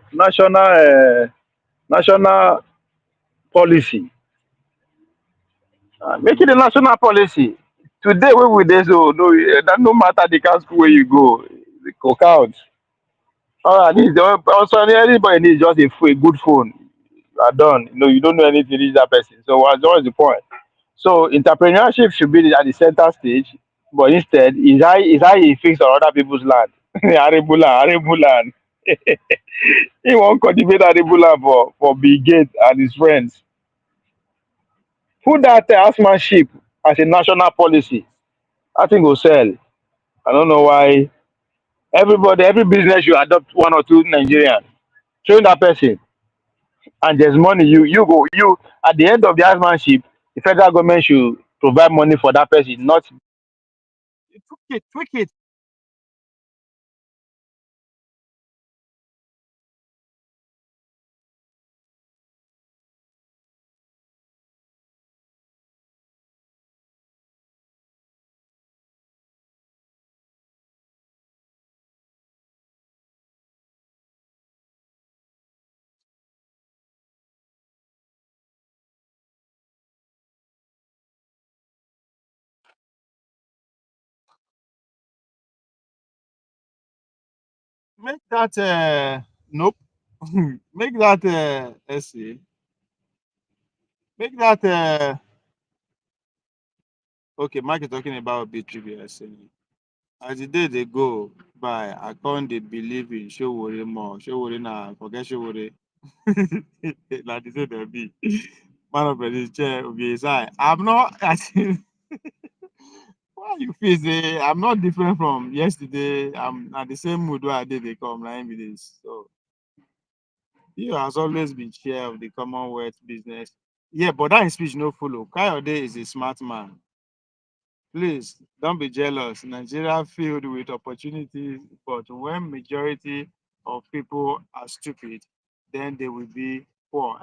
policy. Make it a national policy. Today, we will dey so that no matter the kind school where you go, the cook out. All I need also anybody needs just a good phone. You are done. You don't know anything. Reach that person. So what's the point? So entrepreneurship should be at the center stage, but instead is how he fix on other people's land. Arable land, arable land. He won't cultivate arable land for Bill Gates and his friends. Put that housemanship as a national policy. I think will sell. I don't know why every business you adopt one or two Nigerians, train that person, and there's money. You at the end of the housemanship, the federal government should provide money for that person, not tweak it. Make that nope. Make that essay. Make that okay. Mike is talking about big trivia essay. As the day they go by, I can't dey believe in Showore more. Showore na forget Showore. Like they say there be. Man of the chair will be his eye. I'm not why you feel say I'm not different from yesterday. I'm at the same mood where I did they come like this. So you has always been chair of the Commonwealth business. Yeah, but that in speech no follow. Kayode is a smart man. Please don't be jealous. Nigeria filled with opportunities, but when majority of people are stupid, then they will be poor.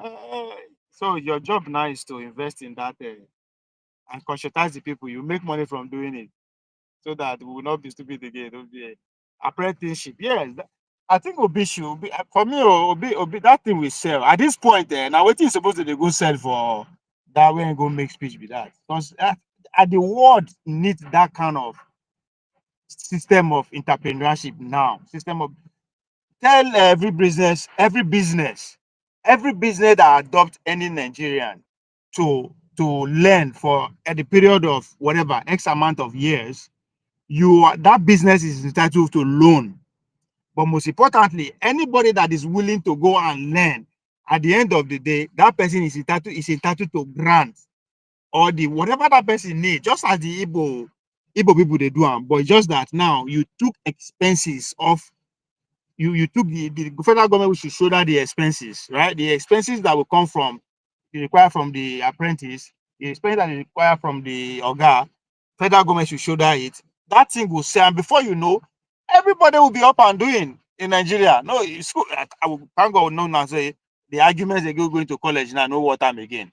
So your job now is to invest in that and conscientize the people. You make money from doing it, so that we will not be stupid again. Don't be apprenticeship. Yes, I think Obi should be for me. Obi that thing will sell at this point. Now what is supposed to dey go sell for that when go make speech with that because at the world needs that kind of system of entrepreneurship now. System of tell every business that adopt any Nigerian to learn for at the period of whatever X amount of years, that business is entitled to loan. But most importantly, anybody that is willing to go and learn, at the end of the day, that person is entitled to grant or the whatever that person needs, just as the Igbo people they do them. But just that now you took expenses of you took the federal government which should shoulder the expenses, right? The expenses that will come from the require from the apprentice, the expenses that is required from the Oga, federal government should shoulder it. That thing will say, and before you know, everybody will be up and doing in Nigeria. No, school, I will thank God no now say the arguments they go going to college now, no what time again.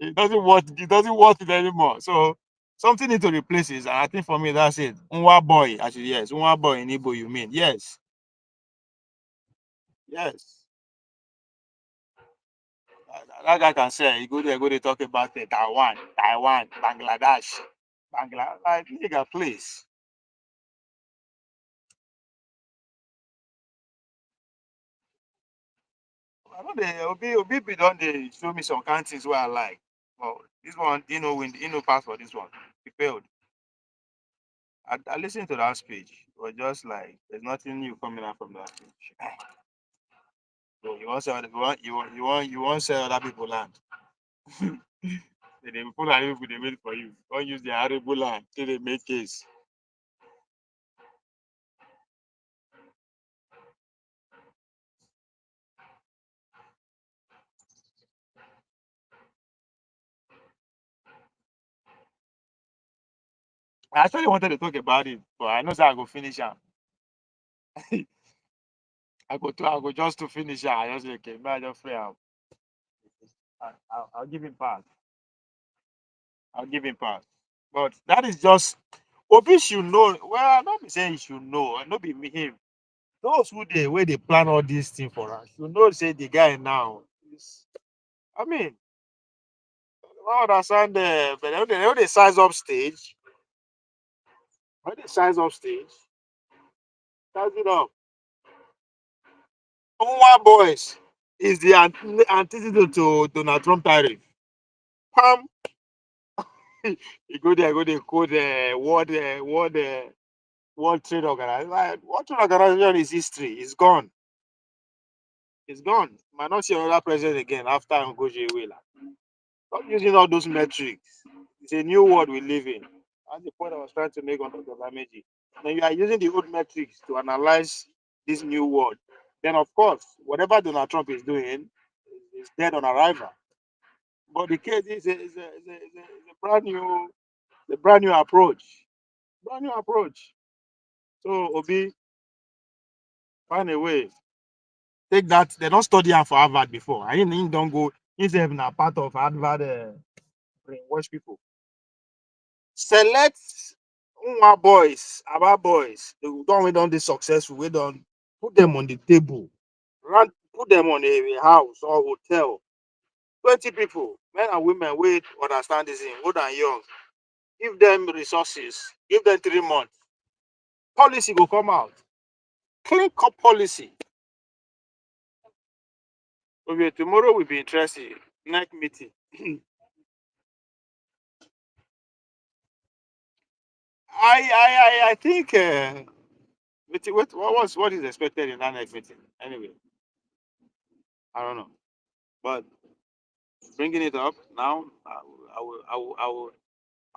It doesn't worth it anymore. So something need to replace it. And I think for me that's it. Unwa boy, actually, yes. Unwa boy in Igbo, you mean? Yes. Yes. That guy can say he go there, go to talk about Taiwan, Bangladesh, Bangladesh, like nigga, please. I know they Obi don't they show me some kind of things where I like. Well, this one, pass for this one. He failed. I listened to that speech. It was just like there's nothing new coming out from that speech. So you want sell you want sell other people land. The people are people they wait for you. Don't use their arable land till they make case. I actually wanted to talk about it, but I know that I go finish am. I go just to finish am. I just say, okay, may I just free am. I'll give him pass. I'll give him pass. But that is just Obi should know. Well, not be saying he should know, not be me him. Those where they plan all these things for us, you know, say the guy now is. I mean, I understand but they size up stage. When they size up stage, size it up. One boys is the antidote to Donald Trump tariff. Pam. You go there, go there, code World Trade Organization. Like, World Trade Organization is history. It's gone. It's gone. Might not see another president again after Ngozi Iweala. Stop using all those metrics. It's a new world we live in. That's the point I was trying to make on Dr. Lameji. Then you are using the old metrics to analyze this new world. Then, of course, whatever Donald Trump is doing is dead on arrival. But the case is a brand new approach. Brand new approach. So Obi, find a way. Take that. They don't study am for Harvard before. I ain't don't go. He's even a part of Harvard brainwash people. Select our boys, the one we don't be successful, we don't put them on the table, put them on a house or hotel. 20 people, men and women, we understand this in old and young. Give them resources, give them 3 months. Policy will come out. Clean cut policy. Okay, tomorrow will be interesting. Next meeting. I think what is expected in that next meeting? Anyway, I don't know. But bringing it up now, I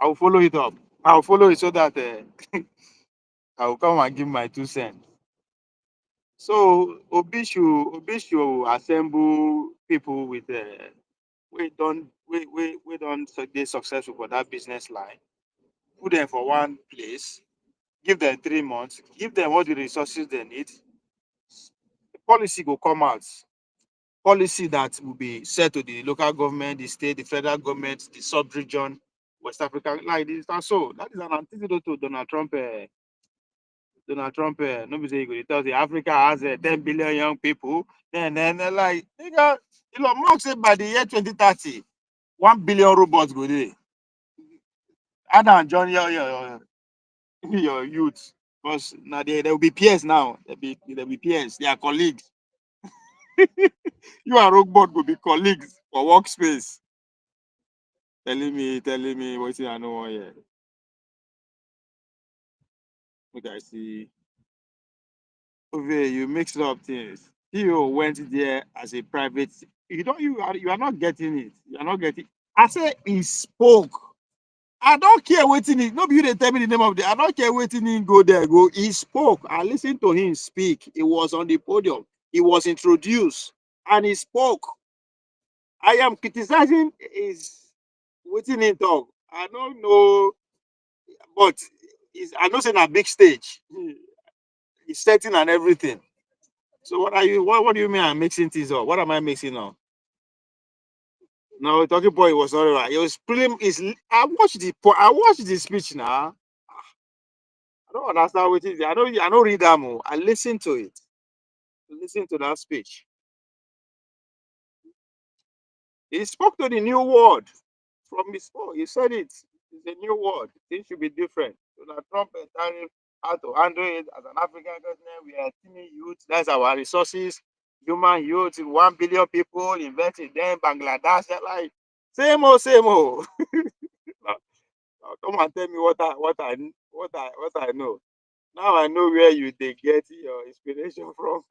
will follow it up. I will follow it so that I will come and give my 2 cents. So Obi should assemble people with we don't get successful for that business line. Put them for one place. Give them 3 months. Give them all the resources they need. The policy will come out. Policy that will be set to the local government, the state, the federal government, the sub-region, West Africa, like this. And so that is an antidote to Donald Trump. Donald Trump, nobody say he tells the Africa has 10 billion young people. Then like, nigga, Elon Musk said by the year 2030, 1 billion robots go there. Adam, John, your youth, because now there will be peers now. There will be peers. They are colleagues. You and robot will be colleagues for workspace. Telling me what I know here. Look, I see. Okay, you mixed up things. Theo went there as a private. You are not getting it. You are not getting. I said he spoke. I don't care waiting it. Nobody you tell me the name of the. I don't care waiting in go there. Go. He spoke. I listened to him speak. He was on the podium. He was introduced and he spoke. I am criticizing his waiting in talk. I don't know, but I know it's in a big stage. He's setting and everything. So what do you mean I'm mixing things up? What am I mixing up? No, talking point was not right. It was pretty. I watched the speech now. I don't understand what it is. I don't read that more. I listened to it. Listen to that speech. He spoke to the new world. From his phone, he said it. It's a new world. Things should be different. Donald Trump is telling how to handle it as an African continent. We are teaming youth. That's our resources. Human youth, 1 billion people, invest in them. Bangladesh, they're like same old, same old. Now come and tell me what I know. Now I know where you they get your inspiration from.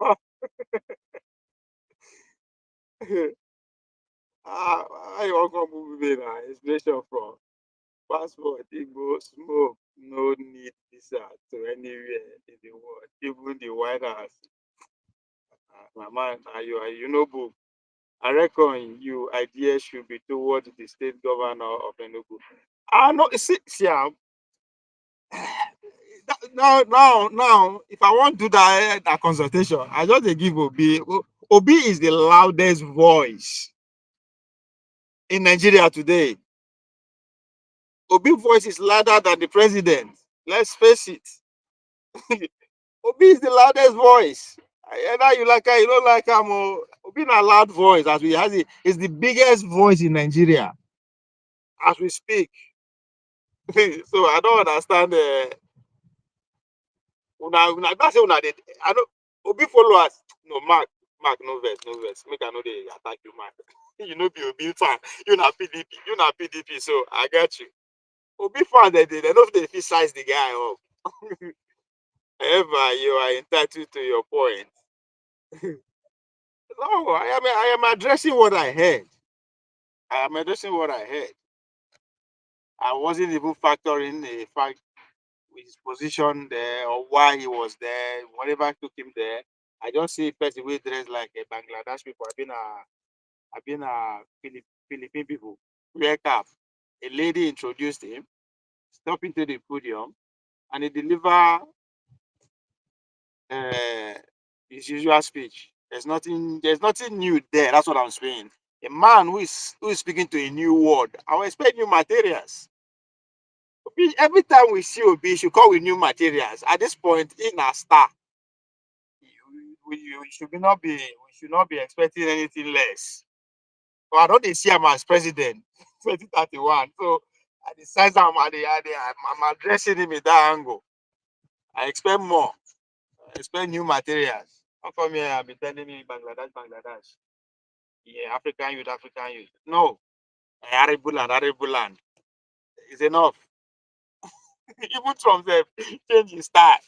I want to move inspiration from. Passport, Igbo, smoke, no need visa to anywhere in the world, even the White House. My man, you know book. I reckon you ideas should be towards the state governor of Enugu. I know, now, if I want to do that consultation, I just dey give Obi. Obi is the loudest voice in Nigeria today. Obi voice is louder than the president. Let's face it. Obi is the loudest voice. Either you like her, you don't like him. Obi a loud voice as we has it is the biggest voice in Nigeria as we speak. So I don't understand. That's I know Obi followers. No, Mark. Mark, no verse, no verse. Make I know they attack you, Mark. You know, be Obi fan. You not PDP. You not PDP. So I got you. Obi fan, they know if they size the guy up. However, you are entitled to your point. No, I am addressing what I heard. I am addressing what I heard. I wasn't even factoring the fact his position there or why he was there, whatever took him there. I just see person we dressed like a Bangladesh people. I've been a Philippine people. Wear cap. A lady introduced him, step into the podium, and he deliver uh, his usual speech. There's nothing new there. That's what I'm saying. A man who is speaking to a new world. I will expect new materials. Every time we see Obi, should come with new materials. At this point, in a star, we should not be expecting anything less. But I don't see him as president 2031. So at the size I'm addressing him in that angle. I expect more. I expect new materials. How come here I've been telling me Bangladesh. Yeah, African youth. No. Arable land. It's enough. Even Trump said, change his style.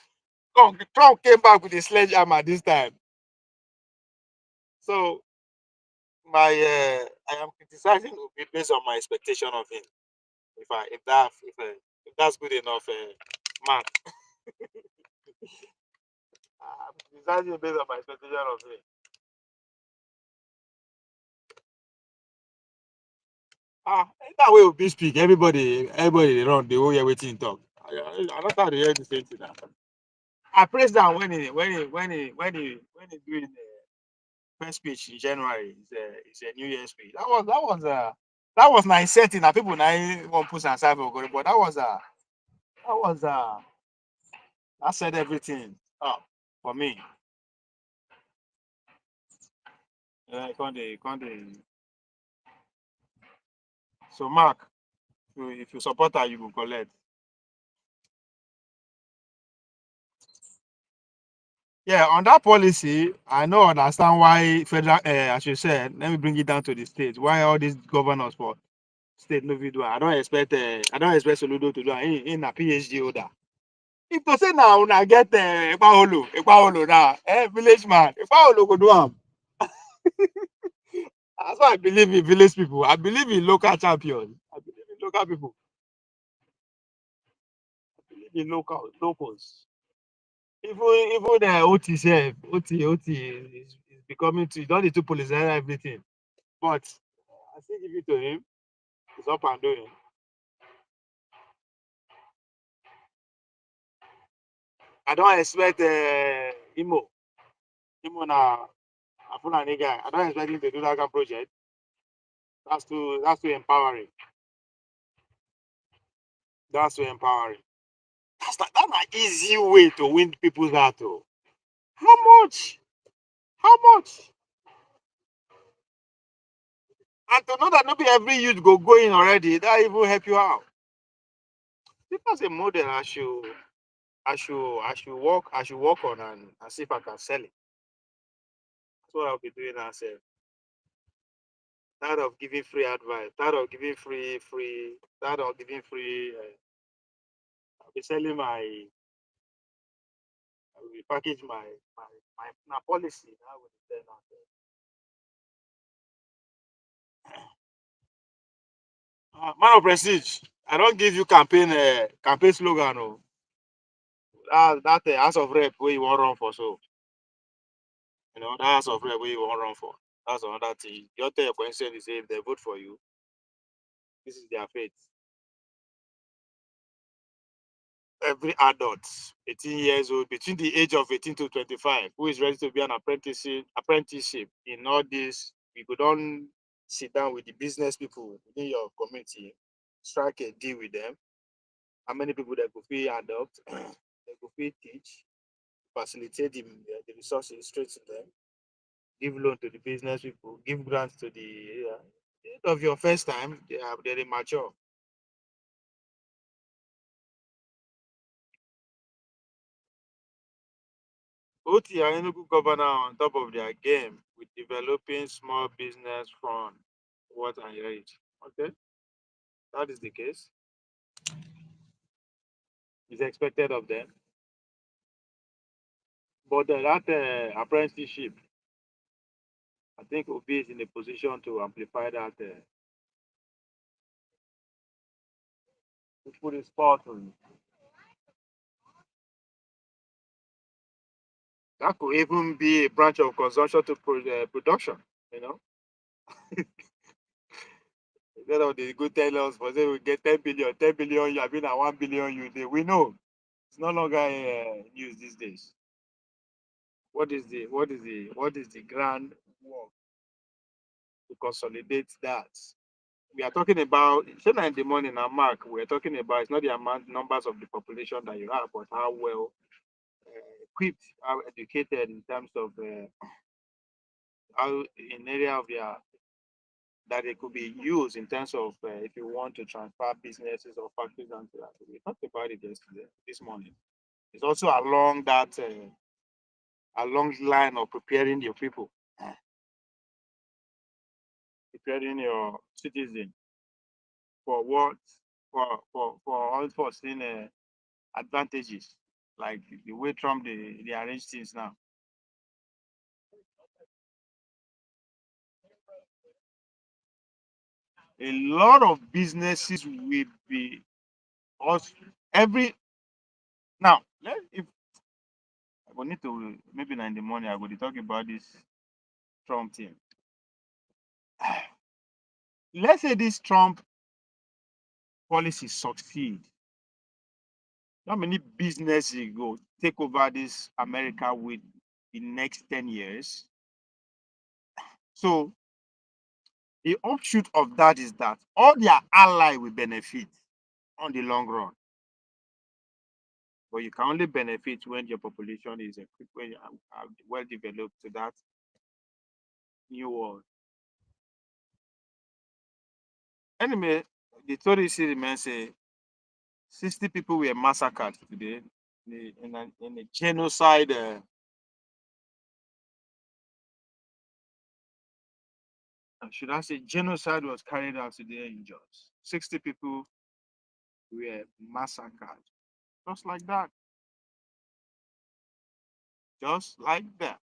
Trump came back with a sledgehammer this time. So I am criticizing Obi based on my expectation of him. If that's good enough, Mark, I'm criticizing based on my expectation of him. That way Obi speak, everybody dey run, they whole hear wetin him talk. I don't how they hear the same thing now. I praise that when he doing first speech in January. It's a New Year's speech. That was nice setting. That people now won't put aside for God, but that was that said everything up for me. Conde. So Mark, if you support her, you will collect. Yeah, on that policy, I don't understand why federal, as you said, let me bring it down to the state. Why all these governors for state no video? I don't expect Soludo to do it in a PhD holder. If to say now, una get Ekpaholo now, village man, Ekpaholo go do am. That's why I believe in village people. I believe in local champions. I believe in local people. I believe in locals. Even the OT sef, OT is becoming too. You don't need to politicize everything. But I still give it to him. It's up and doing. I don't expect Imo. Imo na a Fulani guy. I don't expect him to do that kind of project. That's too empowering. That's too empowering. That's an easy way to win people's heart. Oh. How much? How much? And to know that not be every youth go in already, that even help you out. That's a model I should work on and see if I can sell it. That's what I'll be doing now. Tired of giving free advice, tired of giving tired of giving free. I'll be selling I will package my policy. Now with the man of prestige. I don't give you campaign slogan. Oh. That House of Rep where you want run for so. You know, that House of Rep where you want run for. That's another thing. You tell your constituents if they vote for you, this is their fate. Every adult, 18 years old, between the age of 18 to 25, who is ready to be an apprenticeship in all this, we could don't sit down with the business people within your community, strike a deal with them. How many people they could be adopt, they could be teach, facilitate the resources straight to them, give loan to the business people, give grants to the end of your first time, they're mature. OT and Enugu governor on top of their game with developing small business fund. What I heard. Okay, that is the case. It's expected of them. But that apprenticeship, I think Obi is in a position to amplify that. To put his part on. That could even be a branch of consumption to production. You know, instead of the good tell us, but say we get 10 billion, you have been at 1 billion, we know it's no longer news these days. What is the grand work to consolidate that? We are talking about China in the morning and Mark. We are talking about it's not the amount numbers of the population that you have, but how well equipped, how educated in terms of how in area of their that it could be used in terms of if you want to transfer businesses or factories and that. We talked about it yesterday, this morning. It's also along that along the line of preparing your people, preparing your citizen for what for unforeseen advantages, like the way Trump they arrange things now. A lot of businesses will be us every now. If I will need to maybe in the morning I will talk about this Trump thing. Let's say this Trump policy succeed. How many businesses go take over this America with the next 10 years? So the offshoot of that is that all their ally will benefit on the long run. But you can only benefit when your population is equipped, when you are well developed to that new world. Anyway, the story still remains 60 people were massacred today in a genocide. Should I say genocide was carried out today in Jos? 60 people were massacred. Just like that. Just like that.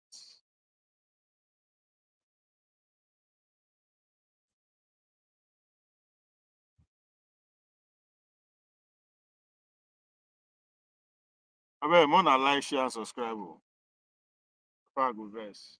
I mean, more than like, share, and subscribe. Before I go verse.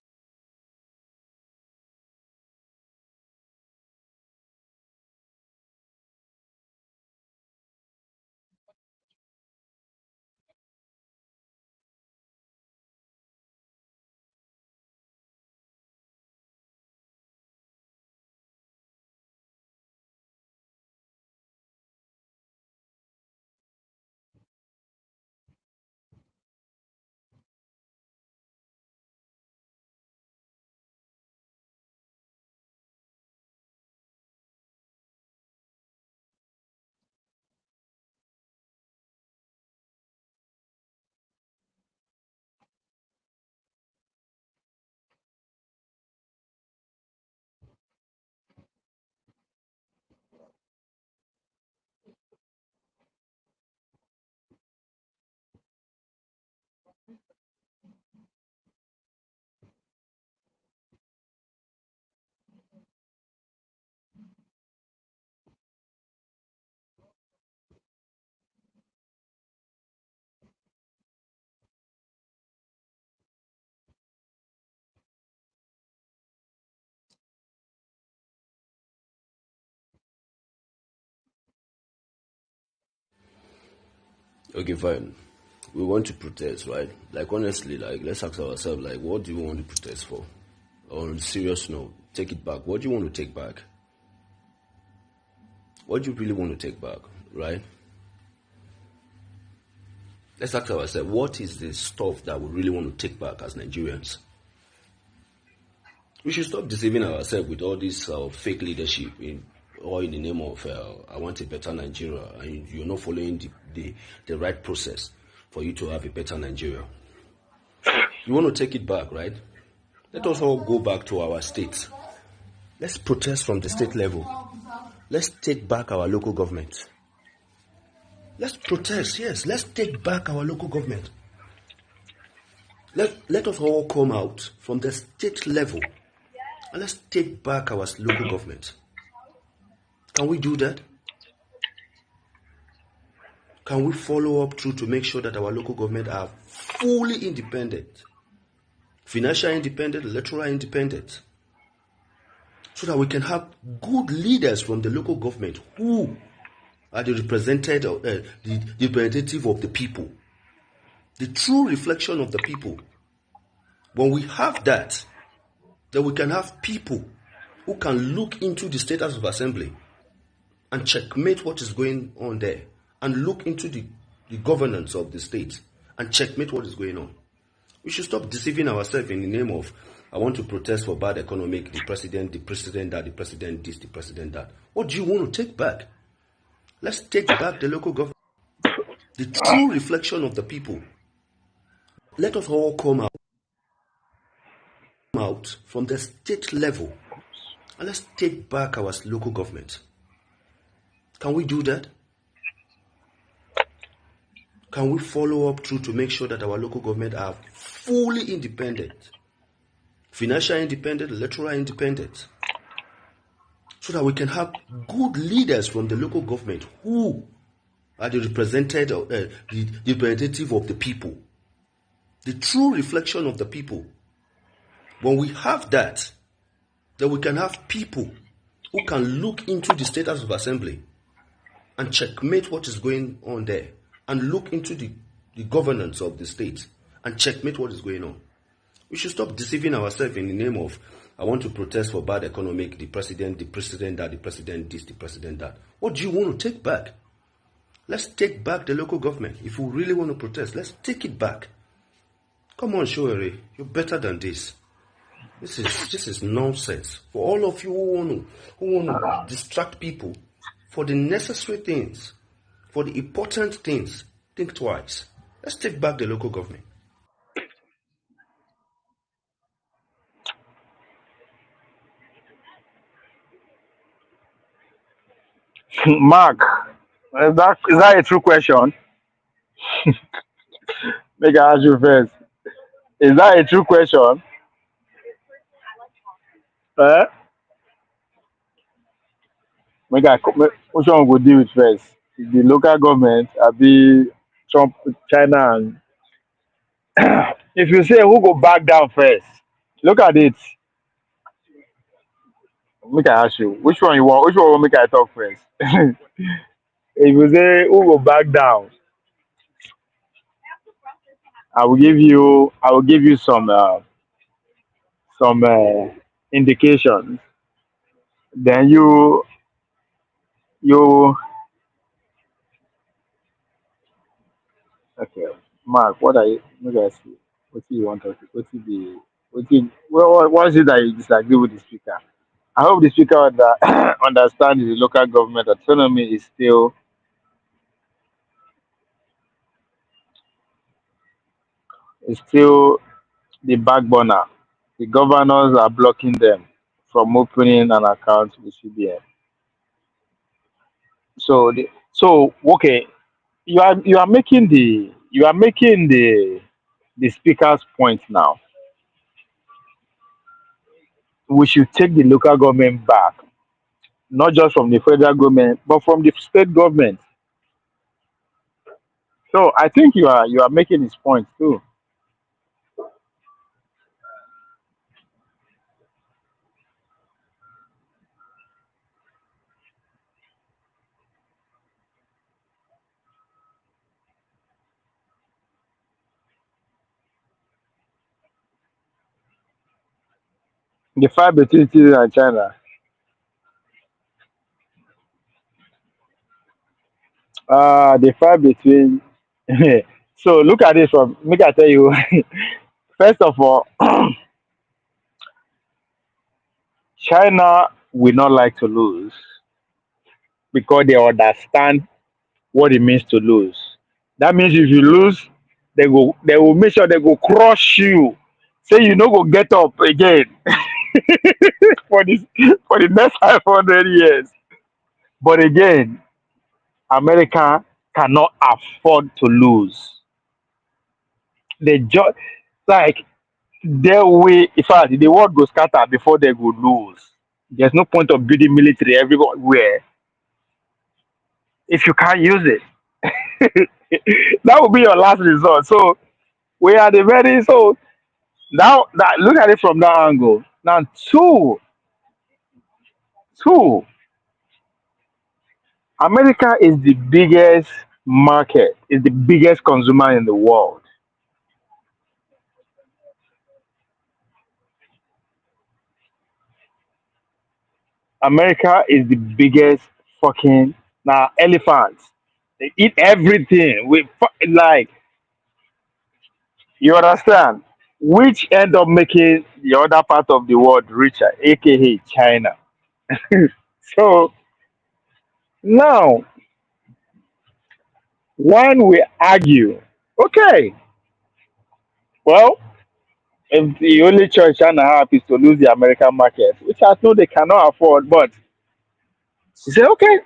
Okay, fine. We want to protest, right? Like, honestly, like, let's ask ourselves, like, what do you want to protest for? On a serious note, take it back. What do you want to take back? What do you really want to take back, right? Let's ask ourselves, what is the stuff that we really want to take back as Nigerians? We should stop deceiving ourselves with all this fake leadership all in the name of I want a better Nigeria, and you're not following the right process for you to have a better Nigeria. You want to take it back, right? Let us all go back to our states. Let's protest from the state level. Let's take back our local government. Let's protest, yes. Let's take back our local government. Let us all come out from the state level and let's take back our local government. Can we do that? Can we follow up through to make sure that our local government are fully independent, financial independent, electoral independent, so that we can have good leaders from the local government who are the representative of the people, the true reflection of the people. When we have that, then we can have people who can look into the status of assembly and checkmate what is going on there, and look into the governance of the state and checkmate what is going on. We should stop deceiving ourselves in the name of, I want to protest for bad economic, the president that, the president this, the president that. What do you want to take back? Let's take back the local government, the true reflection of the people. Let us all come out from the state level and let's take back our local government. Can we do that? Can we follow up through to make sure that our local government are fully independent, financial independent, electoral independent, so that we can have good leaders from the local government who are the representative of the people, the true reflection of the people. When we have that, then we can have people who can look into the status of assembly and checkmate what is going on there, and look into the governance of the state and checkmate what is going on. We should stop deceiving ourselves in the name of, I want to protest for bad economic, the president that, the president this, the president that. What do you want to take back? Let's take back the local government. If we really want to protest, let's take it back. Come on, Shoere, you're better than this. This is nonsense. For all of you who want to distract people for the necessary things, for the important things, think twice. Let's take back the local government. Mark, is that a true question? Make I ask you first. Is that a true question? Eh? Which one we go deal with first? The local government, be Trump, China, and if you say who go back down first, look at it. Make I ask you, which one you want? Which one will make I talk first? If you say who go back down, I will give you some indications. Then you okay, Mark. What are you? Let me ask you. What do you want to? What is it that you disagree with the speaker? I hope the speaker understands the local government autonomy is still the backburner. The governors are blocking them from opening an account with CBN. So okay, you are making the speaker's point now. We should take the local government back, not just from the federal government, but from the state government. So I think you are making his point too. The fight between China and China. The fight between so look at this from make I tell you. First of all, China will not like to lose because they understand what it means to lose. That means if you lose, they will make sure they go crush you. Say you no go get up again for this for the next 500 years. But again, America cannot afford to lose. They just like their way. In fact, the world go scatter before they go lose. There's no point of building military everywhere if you can't use it. That will be your last resort. So we are the very so now that look at it from that angle. Now two, America is the biggest market, is the biggest consumer in the world. America is the biggest fucking now elephants. They eat everything. Like you understand, which end up making the other part of the world richer, aka China. So now, one will argue, okay, well, if the only choice China have is to lose the American market, which I know they cannot afford, but you say, okay,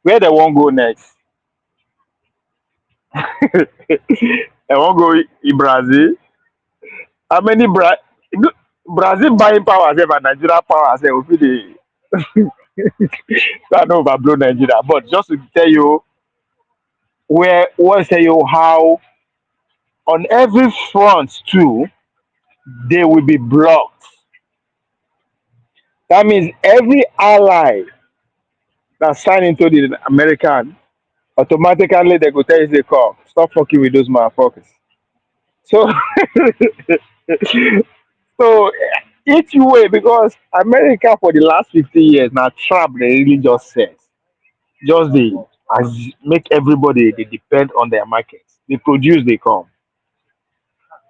where they won't go next? They won't go in Brazil. How many Brazil buying power sef and Nigeria power sef we fit dey I no overblow Nigeria, but just to tell you where what tell you how on every front too they will be blocked. That means every ally that sign into the American automatically they go tell you say come stop fucking with those motherfuckers. So so each way because America for the last 50 years now trap they really just set. Just they as make everybody they depend on their markets. They produce, they come.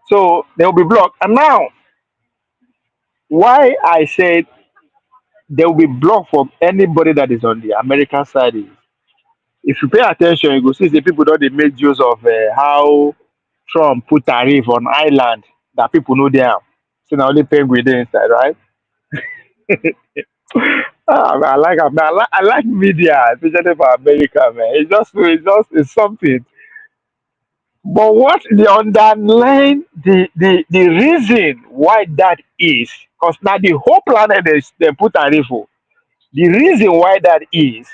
So they will be blocked. And now, why I said they will be blocked from anybody that is on the American side is if you pay attention, you go see the people don't they make use of how Trump put tariff on Ireland that people know there. So now only penguin there inside, right? Ah, man, I like media, especially for America, man. It's something. But what the underlying the reason why that is, because now the whole planet they put an info. The reason why that is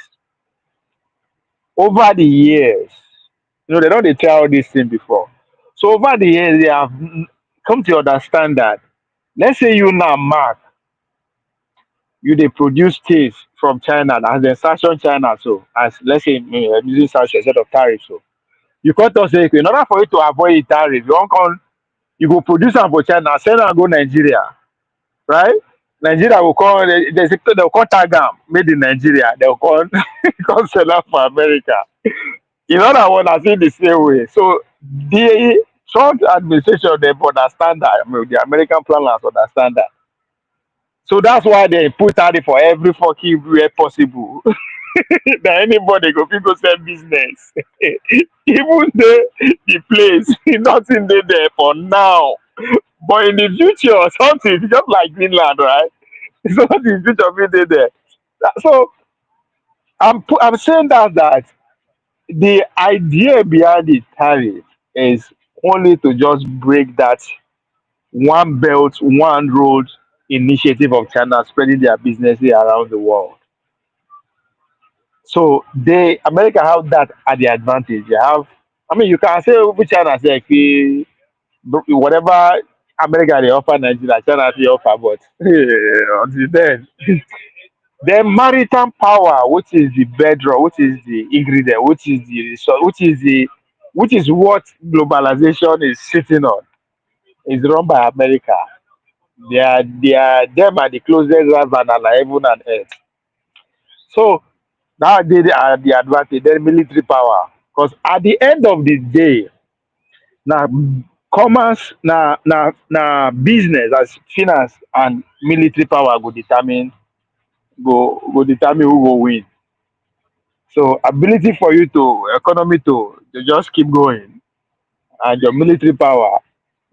over the years, they don't they tell this thing before. So over the years, they have come to understand that. Let's say you now, Mark, you they produce things from China as they sanction China. So as let's say using sanction instead of tariff. So you can't say in order for you to avoid tariff, you won't come you go produce am for China, send am go Nigeria, right? Nigeria will come, they'll come tag am made in Nigeria, they'll come, come sell am for America. In other words, I feel the same way. So the Trump administration, they understand that, I mean, the American planners understand that. So that's why they put tariff for every fucking way possible. That anybody go fit go sell business. Even the place, nothing dey there for now. But in the future, something just like Greenland, right? Something in the future will be there. So I'm saying that the idea behind the tariff is only to just break that one belt, one road initiative of China spreading their businesses around the world. So they America have that at the advantage. They have I mean you can say which China say whatever America they offer Nigeria, China they offer, but until then, the maritime power, which is the bedrock, which is the ingredient, which is the resource, which is what globalization is sitting on, is run by America. They are them are the closest rival like heaven and earth. So now they are the advantage, then military power. Because at the end of the day, now commerce, now business as finance and military power go determine who will win. So ability for you to economy to just keep going. and your military power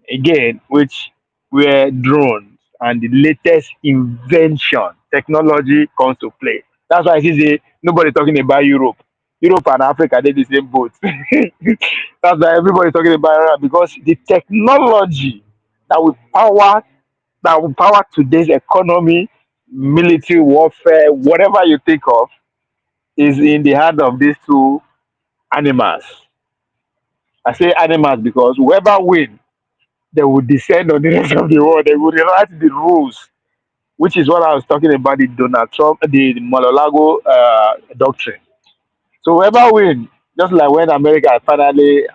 again, which were drones and the latest invention, technology comes to play. That's why I say nobody talking about Europe. Europe and Africa, they the same boat. That's why everybody talking about Europe because the technology that will power today's economy, military warfare, whatever you think of, is in the hand of these two animals. I say animals because whoever win, they will descend on the rest of the world. They will rewrite the rules, which is what I was talking about the Donald Trump, the Malolago doctrine. So whoever win, just like when America finally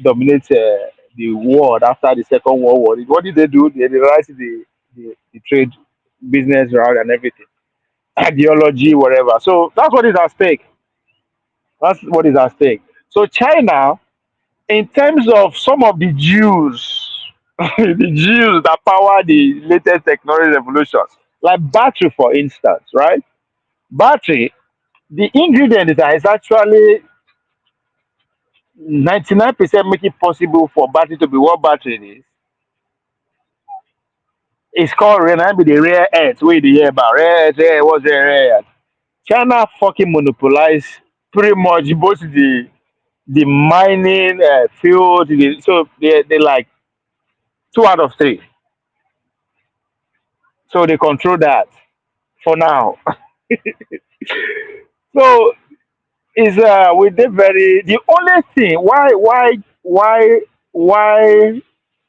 dominates the world after the Second World War, what did they do? They rewrite the trade business route and everything, ideology, whatever. So that's what is at stake. That's what is at stake. So China, in terms of some of the Jews, the Jews that power the latest technology revolutions, like battery, for instance, right? Battery, the ingredient that is actually 99% make it possible for battery to be what battery is. It's called rare, be the rare earth. Wait, the hear about rare earth, what's rare earth? China fucking monopolize pretty much both the mining field. So they like two out of three. So they control that for now. So is with the very the only thing why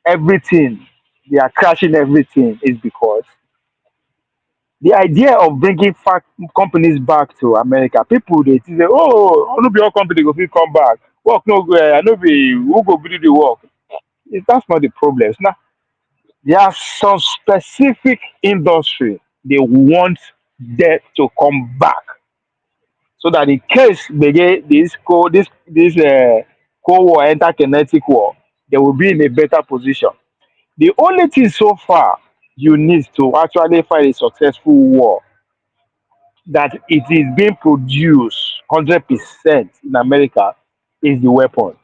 everything they are crashing everything is because the idea of bringing companies back to America, people they say, oh, no be all company go fit come back. Work no go, no be who go do the work. That's not the problem. Now there are some specific industry they want them to come back so that in case they get this cold war enter kinetic war, they will be in a better position. The only thing so far you need to actually fight a successful war that it is being produced 100% in America is the weapons.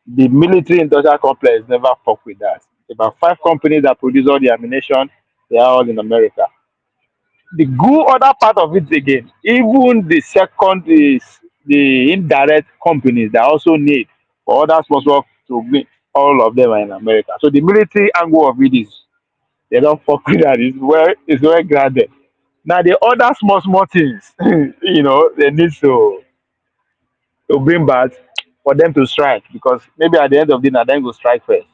The military industrial complex never fuck with that. About five companies that produce all the ammunition, they are all in America. The good other part of it again, even the second is the indirect companies that also need for other small to win. All of them are in America. So the military angle of it is they don't fuck with that. It's well grounded. Now the other small things, they need to bring back for them to strike because maybe at the end of the night, then go strike first.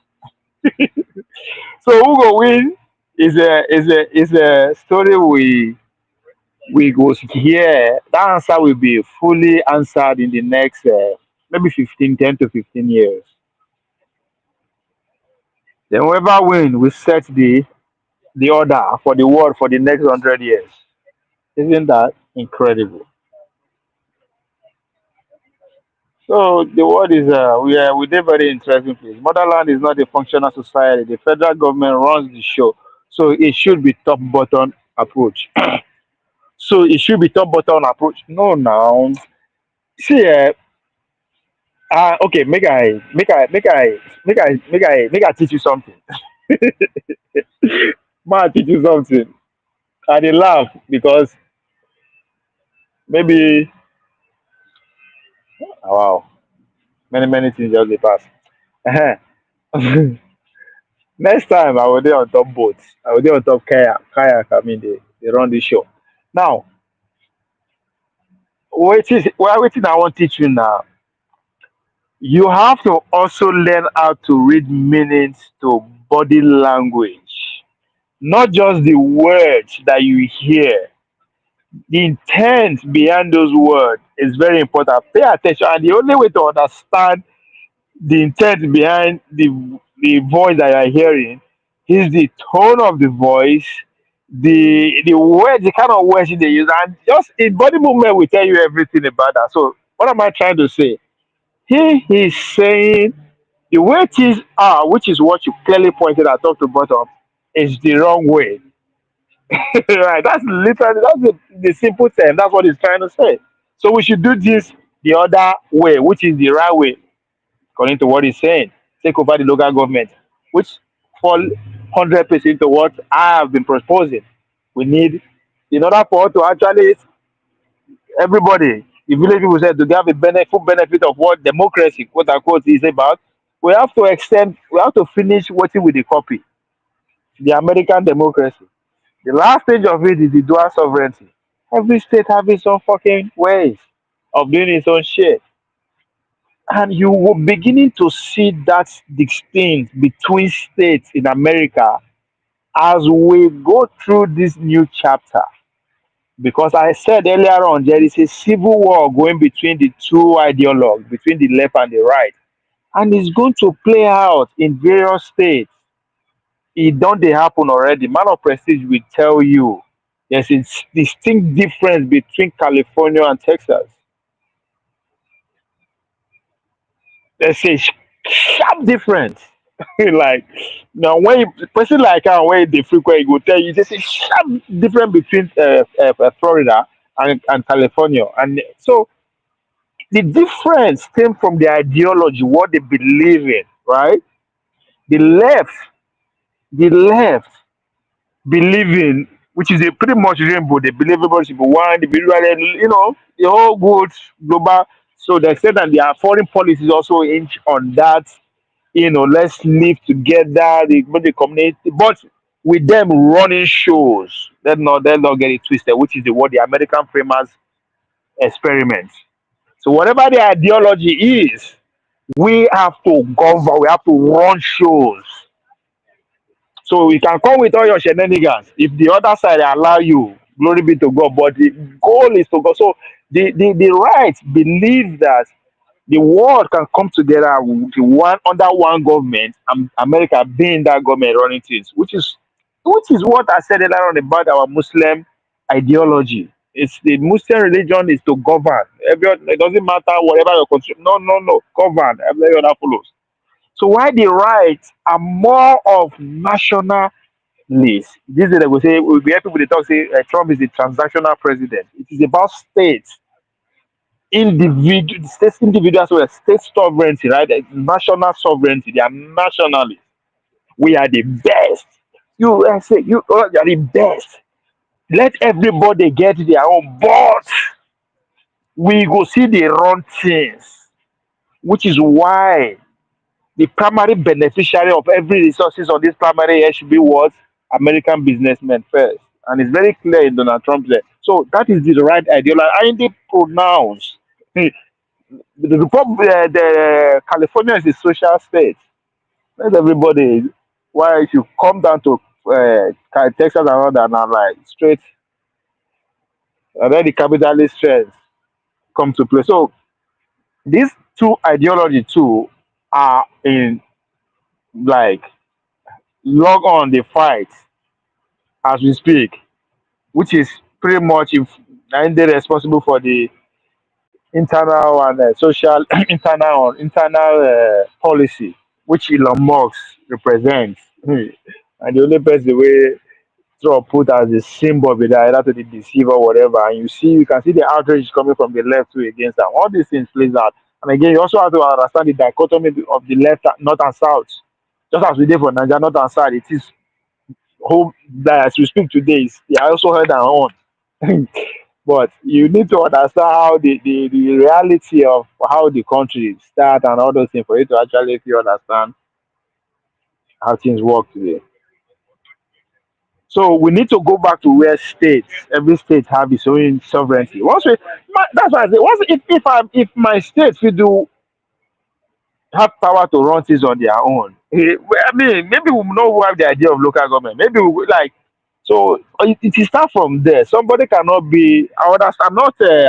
So who go win is a story we go hear. That answer will be fully answered in the next maybe 10 to 15 years. Then whoever win will set the order for the world for the next 100 years. Isn't that incredible? So the world is we did very interesting place. Motherland is not a functional society. The federal government runs the show, so it should be top bottom approach. So it should be top bottom approach. No, now see, okay, make I teach you something. Ma teach you something. I dey laugh because maybe wow, many things just dey pass. Next time I will dey on top boat. I will dey on top kayak. I mean they run this show. Now, wetin I wan teach you now. You have to also learn how to read meanings to body language, not just the words that you hear. The intent behind those words is very important. Pay attention, and the only way to understand the intent behind the voice that you are hearing is the tone of the voice, the words, the kind of words they use, and just in body movement will tell you everything about that. So, what am I trying to say? He is saying the way things are, which is what you clearly pointed at top to bottom, is the wrong way. Right? That's literally the simple term. That's what he's trying to say. So we should do this the other way, which is the right way. according to what he's saying. Take over the local government, which fall 100% to what I have been proposing. We need, in order for us to actually, everybody, the village people said, to have a full benefit of what democracy, quote unquote, is about, we have to extend, we have to finish working with the copy, the American democracy. The last stage of it is the dual sovereignty. Every state have its own fucking ways of doing its own shit. And you were beginning to see that distinct between states in America as we go through this new chapter. Because I said earlier on, there is a civil war going between the two ideologues, between the left and the right. And it's going to play out in various states. It don't they happen already. Man of Prestige will tell you there's a distinct difference between California and Texas. There's a sharp difference. Like now, when person like where they frequent, will tell you there's a sharp difference between Florida and California, and so the difference came from the ideology, what they believe in, right? The left, the left believe in, which is a pretty much rainbow. They believe everybody should be one, they believe, the whole good global. So they said that their foreign policies also hinge on that. Let's live together, the community, but with them running shows. Let not get it twisted, which is the what the American framers experiment. So whatever the ideology is, we have to govern, we have to run shows. So you can come with all your shenanigans. If the other side allow you, glory be to God. But the goal is to go. So the right believe that the world can come together with one under one government, and America being that government running things, which is what I said earlier on about our Muslim ideology. It's the Muslim religion is to govern. It doesn't matter whatever your country. No, no, no. Govern. Every other follows. So why the right are more of nationalists? This is they will say we hear people they talk say Trump is a transactional president. It is about states, states individuals with state sovereignty, right? National sovereignty. They are nationalists. We are the best. You are the best. Let everybody get their own, but we go see the wrong things, which is why the primary beneficiary of every resources on this primary here should be what? American businessmen first. And it's very clear in Donald Trump there. So that is the right ideology. And they pronounce the California is a social state. Let everybody, why if you come down to Texas and all that, now like straight, and then the capitalist trends come to play. So these two ideology too are in like log on the fight as we speak, which is pretty much if and they responsible for the internal and social internal policy which Elon Musk represents. And the only person way Trump put as a symbol of it, either to the deceiver or whatever. And you can see the outrage coming from the left too against that. All these things plays out. And again, you also have to understand the dichotomy of the left, north and south. Just as we did for Nigeria, north and south, it is who that as we speak today is they are also heard and on. But you need to understand how the reality of how the country start and all those things for you to actually if you understand how things work today. So we need to go back to where states, every state have its own sovereignty. That's why I say, if my state will do have power to run things on their own. Well, I mean, maybe we know who have the idea of local government. Maybe we like so it start from there. Somebody cannot be. I understand.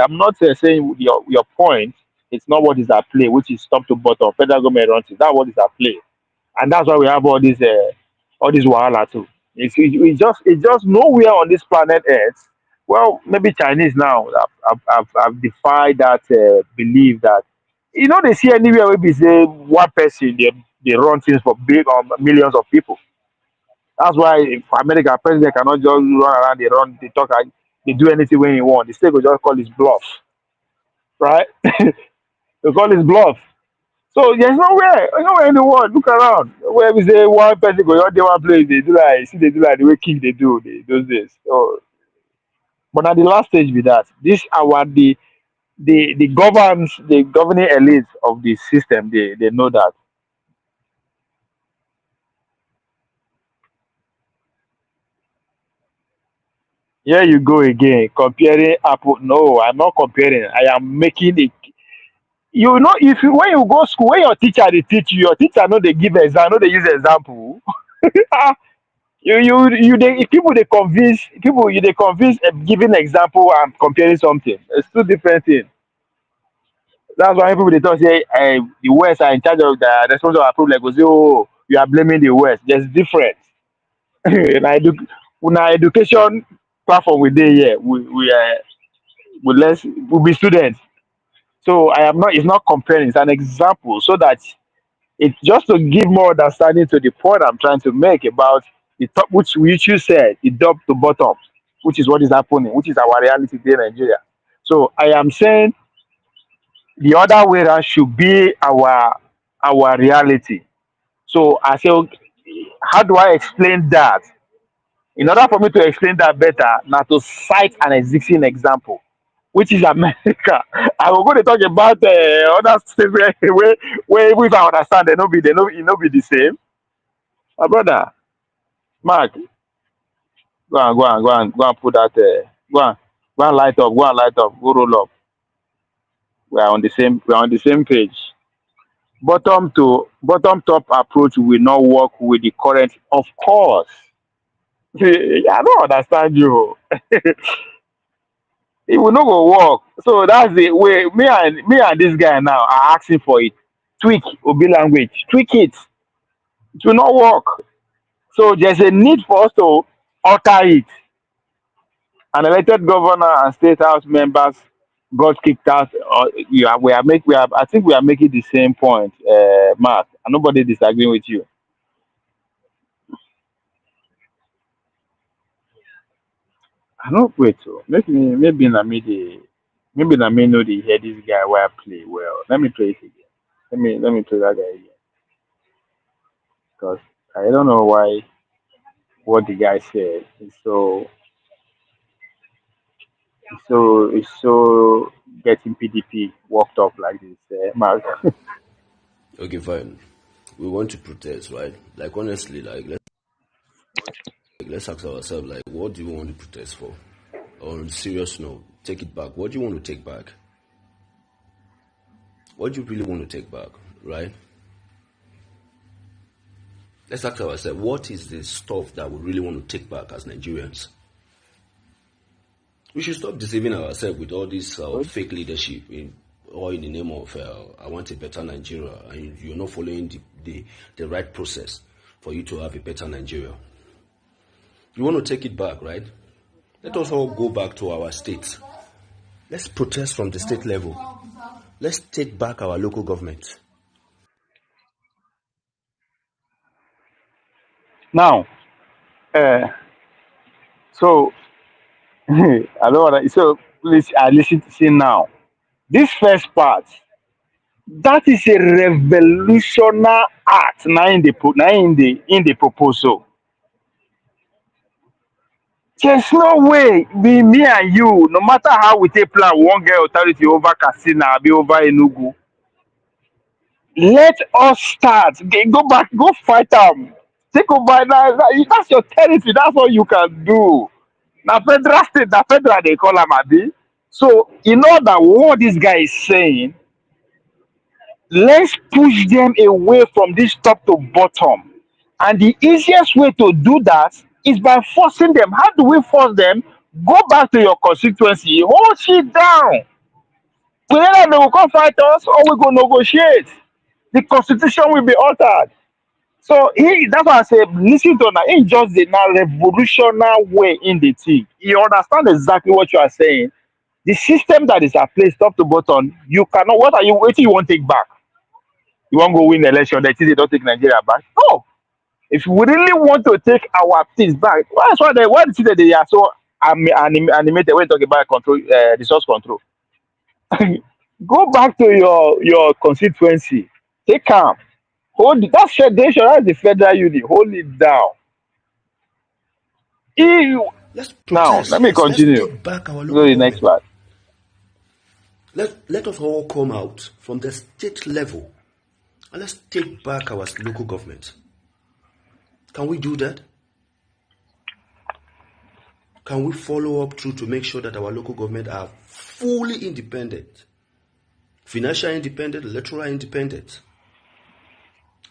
I'm not saying your point. It's not what is at play, which is top to bottom. Federal government runs it. That's what is at play, and that's why we have all these wahala too. It's just nowhere on this planet Earth. Well, maybe Chinese now have defied that belief that they see anywhere where we say one person they run things for big millions of people. That's why if America president cannot just run around, they talk, they do anything when he want. The state will just call his bluff, right? They call his bluff. So there's nowhere in the world. Look around. Where we say one person go out there one place, they do like see they do like the way king they do those days. So but at the last stage with that, this our the governing elite of the system, they know that. Here you go again, comparing apple. No, I'm not comparing. I am making it. You know, if you when you go school, when your teacher they teach you, your teacher know they give exam, know they use example. They people they convince people you they convince giving example and comparing something. It's two different things. That's why people they talk say the West are in charge of the responsible of approval. Like, go say, oh, you are blaming the West. There's difference. na na education platform we dey here. We be students. So I am not. It's not comparing. It's an example, so that it's just to give more understanding to the point I'm trying to make about the top, which you said, the top to bottom, which is what is happening, which is our reality here in Nigeria. So I am saying the other way around should be our reality. So I say, okay, how do I explain that? In order for me to explain that better, now to cite an existing example, which is America. I will go to talk about other states where even if I understand, it no be the same. My brother, Mark, go and put that. Go and light up. Go and light up. Go roll up. We are on the same. We are on the same page. Bottom top approach will not work with the current. Of course, I don't understand you. It will not go work. So that's the way. Me and this guy now are asking for it. Tweak Obi language. Tweak it. It will not work. So there's a need for us to alter it. An elected governor and state house members got kicked out. I think we are making the same point, Mark. And nobody disagreeing with you. I don't wait. Oh, maybe na me know they hear this guy where I play well. Let me play it again. Let me play that guy again because I don't know why what the guy said is so getting PDP worked up like this, Mark. Okay, fine. We want to protest, right? Like honestly, let's ask ourselves, like, what do you want to protest for? On serious note, take it back. What do you want to take back? What do you really want to take back, right? Let's ask ourselves, what is the stuff that we really want to take back as Nigerians? We should stop deceiving ourselves with all this fake leadership, all in the name of I want a better Nigeria, and you're not following the right process for you to have a better Nigeria. You want to take it back, right? Let us all go back to our states. Let's protest from the state level. Let's take back our local government. Now, uh, so I don't want to. So please, I listen to see now. This first part, that is a revolutionary act. Now in the proposal. There's no way me and you, no matter how we take plan, we won't get authority over Katsina, be over Enugu. Let us start. Go back, go fight them. Take over. That's your territory. That's all you can do. Now federal state, the federal they call them Abi. So in order what this guy is saying, let's push them away from this top to bottom. And the easiest way to do that is by forcing them. How do we force them? Go back to your constituency, hold shit down. Whether they will come fight us or we go negotiate. The constitution will be altered. So that's why I say listen to now. He just the now revolutionary way in the thing. You understand exactly what you are saying. The system that is at play, top to bottom, you cannot. What are you waiting? You want to take back? You want to go win the election? That is, they don't take Nigeria back. No. If we really want to take our things back, that's why the thing that they are so animated when talking about control, resource control. Go back to your constituency. Take calm. Hold it. That's federation. That's the federal unit. Hold it down. If- Let's Now, protest. let me Yes, let's continue. take back our Go to local the next government. part. Let us all come out from the state level and let's take back our local government. Can we do that? Can we follow up through to make sure that our local government are fully independent, financial independent, electoral independent,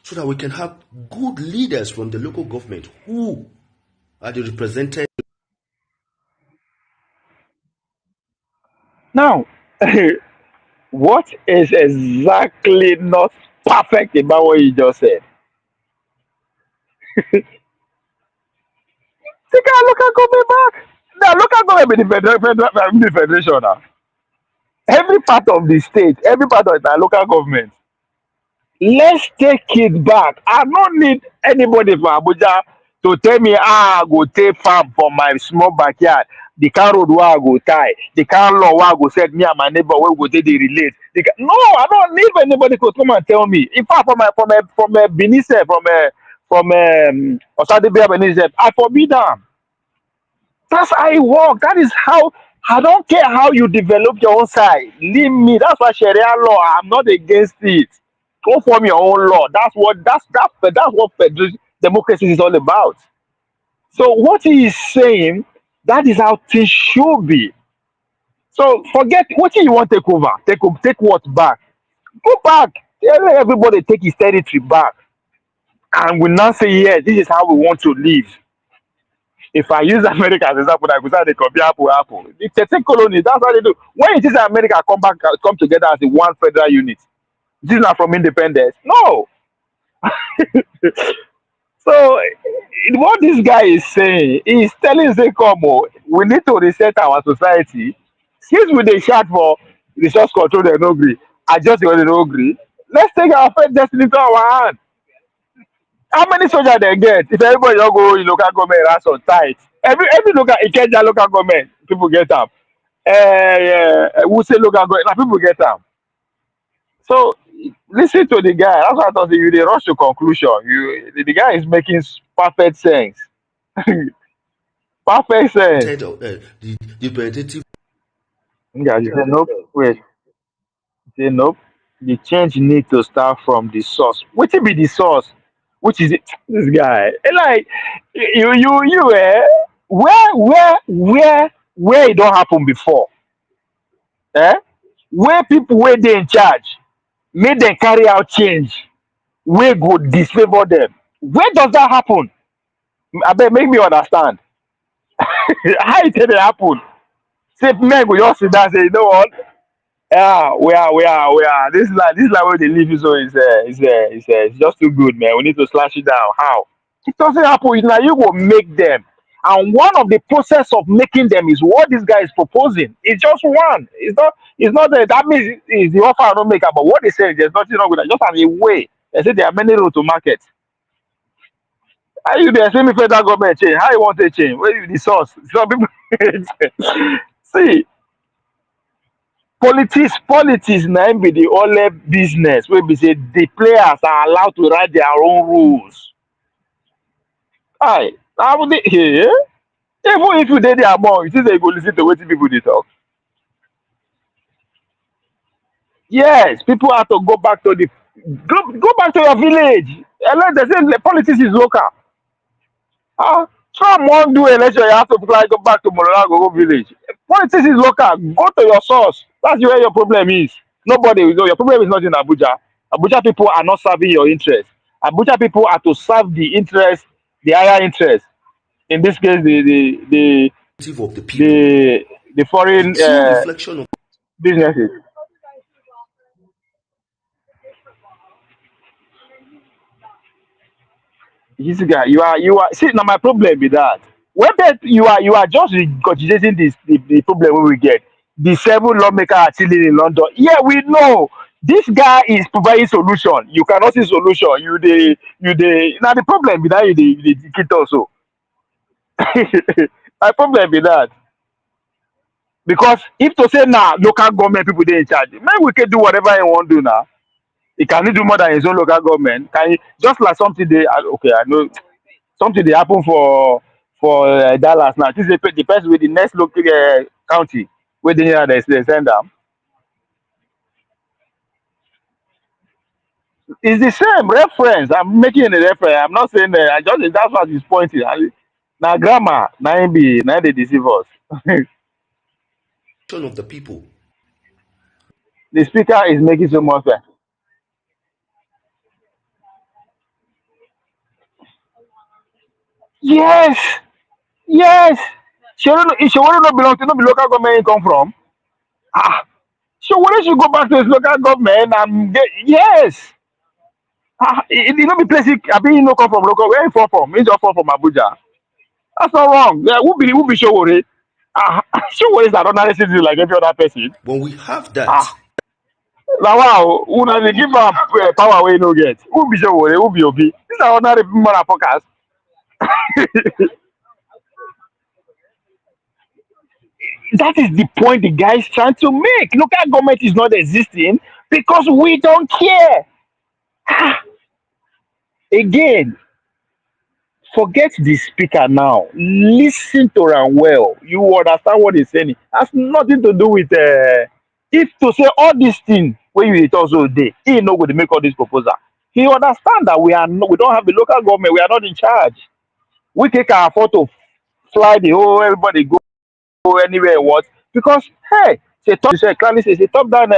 so that we can have good leaders from the local government who are the representatives? Now, what is exactly not perfect about what you just said? Take our local government back. Now, local government be the the federation now. Every part of the state, every part of the local government. Let's take it back. I don't need anybody from Abuja to tell me how I go take farm for my small backyard. The car road where I go tie, the car law where I go set me and my neighbor where we go take the relate. No, I don't need anybody to come and tell me. In fact, from a Benin sef, from Osadebe Benin sef, I forbid them. That's how it works. That is how. I don't care how you develop your own side. Leave me. That's why Sharia law. I'm not against it. Go form your own law. That's what federal democracy is all about. So what he is saying, that is how things should be. So forget what you want to take over. Take what back? Go back. Tell everybody take his territory back, and we now say, yeah, this is how we want to live. If I use America as example, I could say they compare apple apple. The 13 colonies, that's how they do. When it is America come together as a one federal unit, this is not from independence. No. So what this guy is saying, he's telling say, come on, we need to reset our society. Since we dey shout for resource control, they no agree. I just want to no agree. Let's take our fate destiny to our hand. How many soldiers they get? If everybody don't go in local government has on tight. Every local Ikeja local government, people get them. We say local government, now people get them. So listen to the guy. That's why I thought you they rush to conclusion. The guy is making perfect sense. Perfect sense. The representative. Yeah, you say nope. Wait, say nope. The change need to start from the source. What be the source? Which is it? This guy. Like where it don't happen before? Eh? Where people where they in charge make them carry out change, where go disfavor them. Where does that happen? I bet make me understand. How it dey happen? Say men go just sit down say, you know what? Yeah, we are. This life where they live is so it's just too good, man. We need to slash it down. How? It doesn't happen. It's like you will make them. And one of the process of making them is what this guy is proposing. It's just one. It's not that means it's the offer I don't make up, but what they say there's nothing wrong with that. Just as a way. They say there are many roads to market. How you there? Send me federal government change. How you want to change? Where is the source? Some people see politics na im be the only business wey be say the players are allowed to write their own rules. Hi, how would they even if you dey there more, you think say you go lis ten to wetin people dey talk? Yes, people have to go back to the go back to your village. Unless they say the politics is local. Trump wan do election, you have to fly go back to Monolago village. Politics is local. Go to your source. That's where your problem is. Nobody will know. Your problem is not in Abuja. Abuja people are not serving your interest. Abuja people are to serve the interest, the higher interest. In this case, Of the people, the the foreign true reflection of businesses. This guy, you are. See, now my problem with that. When you are just regurgitating the problem we will get. The 7 lawmakers are chilling in London. Yeah, we know this guy is providing solution. You cannot see solution. You now the problem with that you dey dictate also. My problem with that because if to say now local government people dey in charge, man we can do whatever you want to do now. He cannot do more than his own local government. Can he, just like something they okay, I know something they happen for Dallas now. This is the person with the next local county where they send them. It's the same reference. I'm making a reference. I'm not saying that. I just that's what he's pointing. Now grammar, now they deceive us. Of the people. The speaker is making so much sense. Yes, yes. She wouldn't not belong to no be local government he come from. Ah, so why should go back to his local government and get yes. Ah, it not be place. I mean, he no come from local. Where he fall from? He just fall from Abuja. That's not wrong. Yeah, who be Showore? Ah, Showore is an ordinary citizen like every other person. When we have Ah, that, now wow, una dey give am power wey he no get. Who be Showore? Who be Obi? These are ordinary motherfuckers. That is the point the guy is trying to make. Local government is not existing because we don't care. Again, forget the speaker now. Listen to am well. You understand what he's saying. Has nothing to do with if to say all these things wey you dey talk so dey, he no go dey make all these proposal. He understand that we don't have the local government. We are not in charge. We can afford to fly the whole everybody go anywhere what because hey clearly says a top down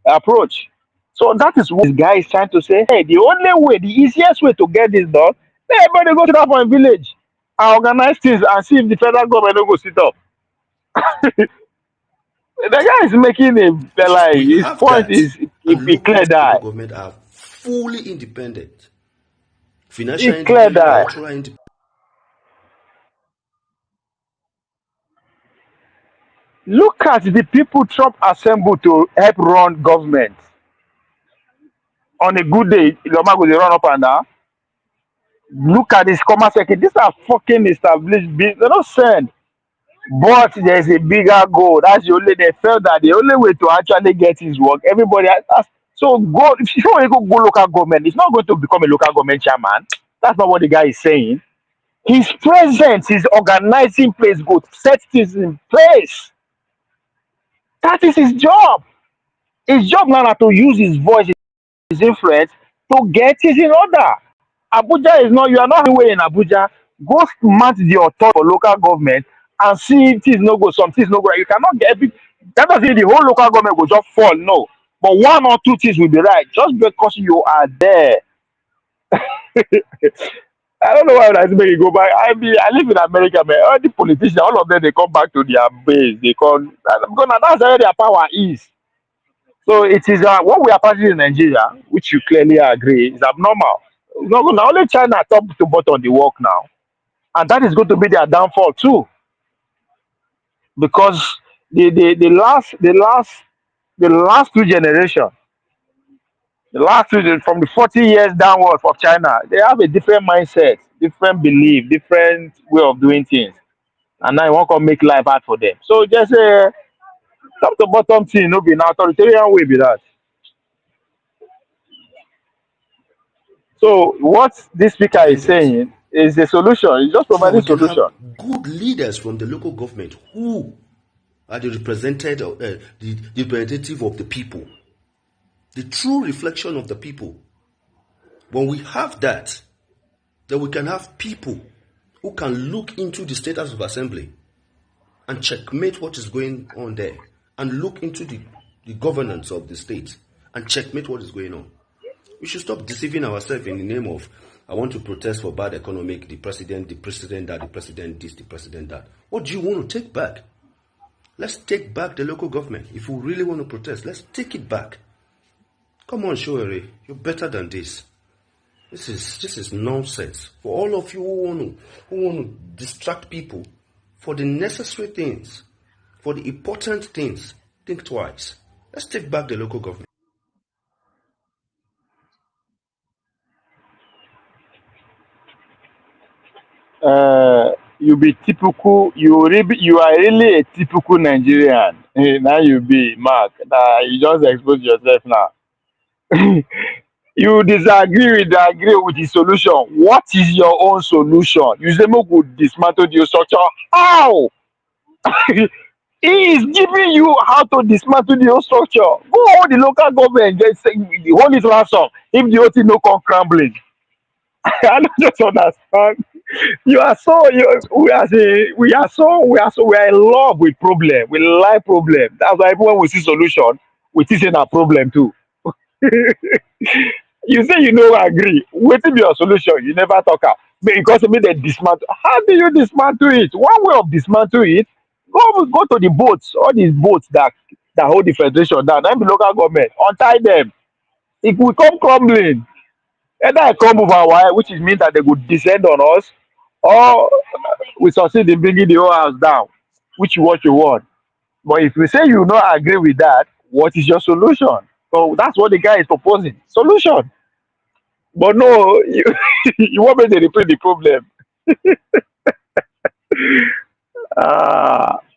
approach. So that is what this guy is trying to say. Hey, the only way, the easiest way to get this done, let everybody go to that point village and organize things and see if the federal government don't go sit up. The guy is making which is like we his have point that, is and he local clear that. government are fully independent, financial He clear independent, that. electoral independent. Look at the people Trump assembled to help run government. On a good day, Loma go dey run up and down. Look at this commerce secretary. These are fucking established business. They don't send. But there's a bigger goal. That's the only they felt that the only way to actually get his work, everybody so go if you want to go local government, it's not going to become a local government chairman. That's not what the guy is saying. His presence is organizing place, go set things in place. That is his job. His job now na to use his voice, his influence to get things in order. Abuja is not, you are not anywhere in Abuja. Go match the authority for local government and see if things no go, some things no go. You cannot get every, that doesn't mean the whole local government will just fall, no. But one or two things will be right just because you are there. I don't know why I make it go back. I live in America, man. All the politicians, all of them, they come back to their base. They come because now that's where their power is. So it is what we are practicing in Nigeria, which you clearly agree, is abnormal. It's not gonna only China top to bottom the work now, and that is going to be their downfall too, because the last two generations, from the 40 years downward for China, they have a different mindset, different belief, different way of doing things, and now you want to make life hard for them. So just a top to bottom thing, no be an authoritarian way be that. So what this speaker is Independent. saying is a solution. It's just So that providing we can have solution. good leaders from the local government who are the the representative of the people, the true reflection of the people. When we have that, then we can have people who can look into the status of assembly and checkmate what is going on there, and look into the governance of the state and checkmate what is going on. We should stop deceiving ourselves in the name of, I want to protest for bad economic, the president that, the president this, the president that. What do you want to take back? Let's take back the local government. If we really want to protest, let's take it back. Come on, Shoere, you're better than this. This is nonsense. For all of you who want to distract people for the necessary things, for the important things, think twice. Let's take back the local government. You be typical. You are really a typical Nigerian. Now you be Mark. You just expose yourself now. You disagree with agree with the solution. What is your own solution? You say make we dismantle the structure. How? He is giving you how to dismantle the whole structure. Go hold the local government, just say the whole is ransom. If the whole thing no come crumbling, I don't just understand. You are so you, we are in love with problem. We like problem. That's why even when we see solution, we think say na problem too. You say you no agree. Wetin be your solution? You never talk am. Because make dem dismantle. How do you dismantle it? One way of dismantle it, go to the boats, all these boats that hold the federation down, na im be local government. Untie them. It will come crumbling. Either I come over our which is mean that they go descend on us, or we succeed in bringing the whole house down, which is what you want. But if you say you no agree with that, what is your solution? So that's what the guy is proposing. Solution. But no, you, you want me to repeat the problem.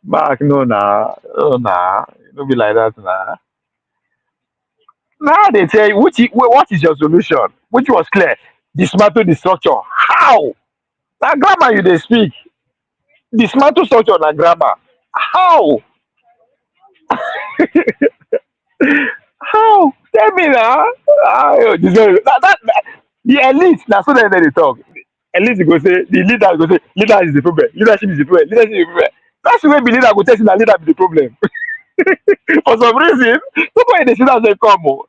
Mark, no, nah. Oh, nah. It don't be like that, nah. Now they tell you, what is your solution? Which was clear. Dismantle the structure. How? Now, grammar you they speak. Dismantle structure na grammar. How? How? Tell me now. The elite, now so they talk. Elite go say, the leader go say, leader is the problem. Leadership is the problem. Leadership is the problem. That's the way the leader go tell you that leader be the problem. For some reason, somebody they sit down say, come, oh,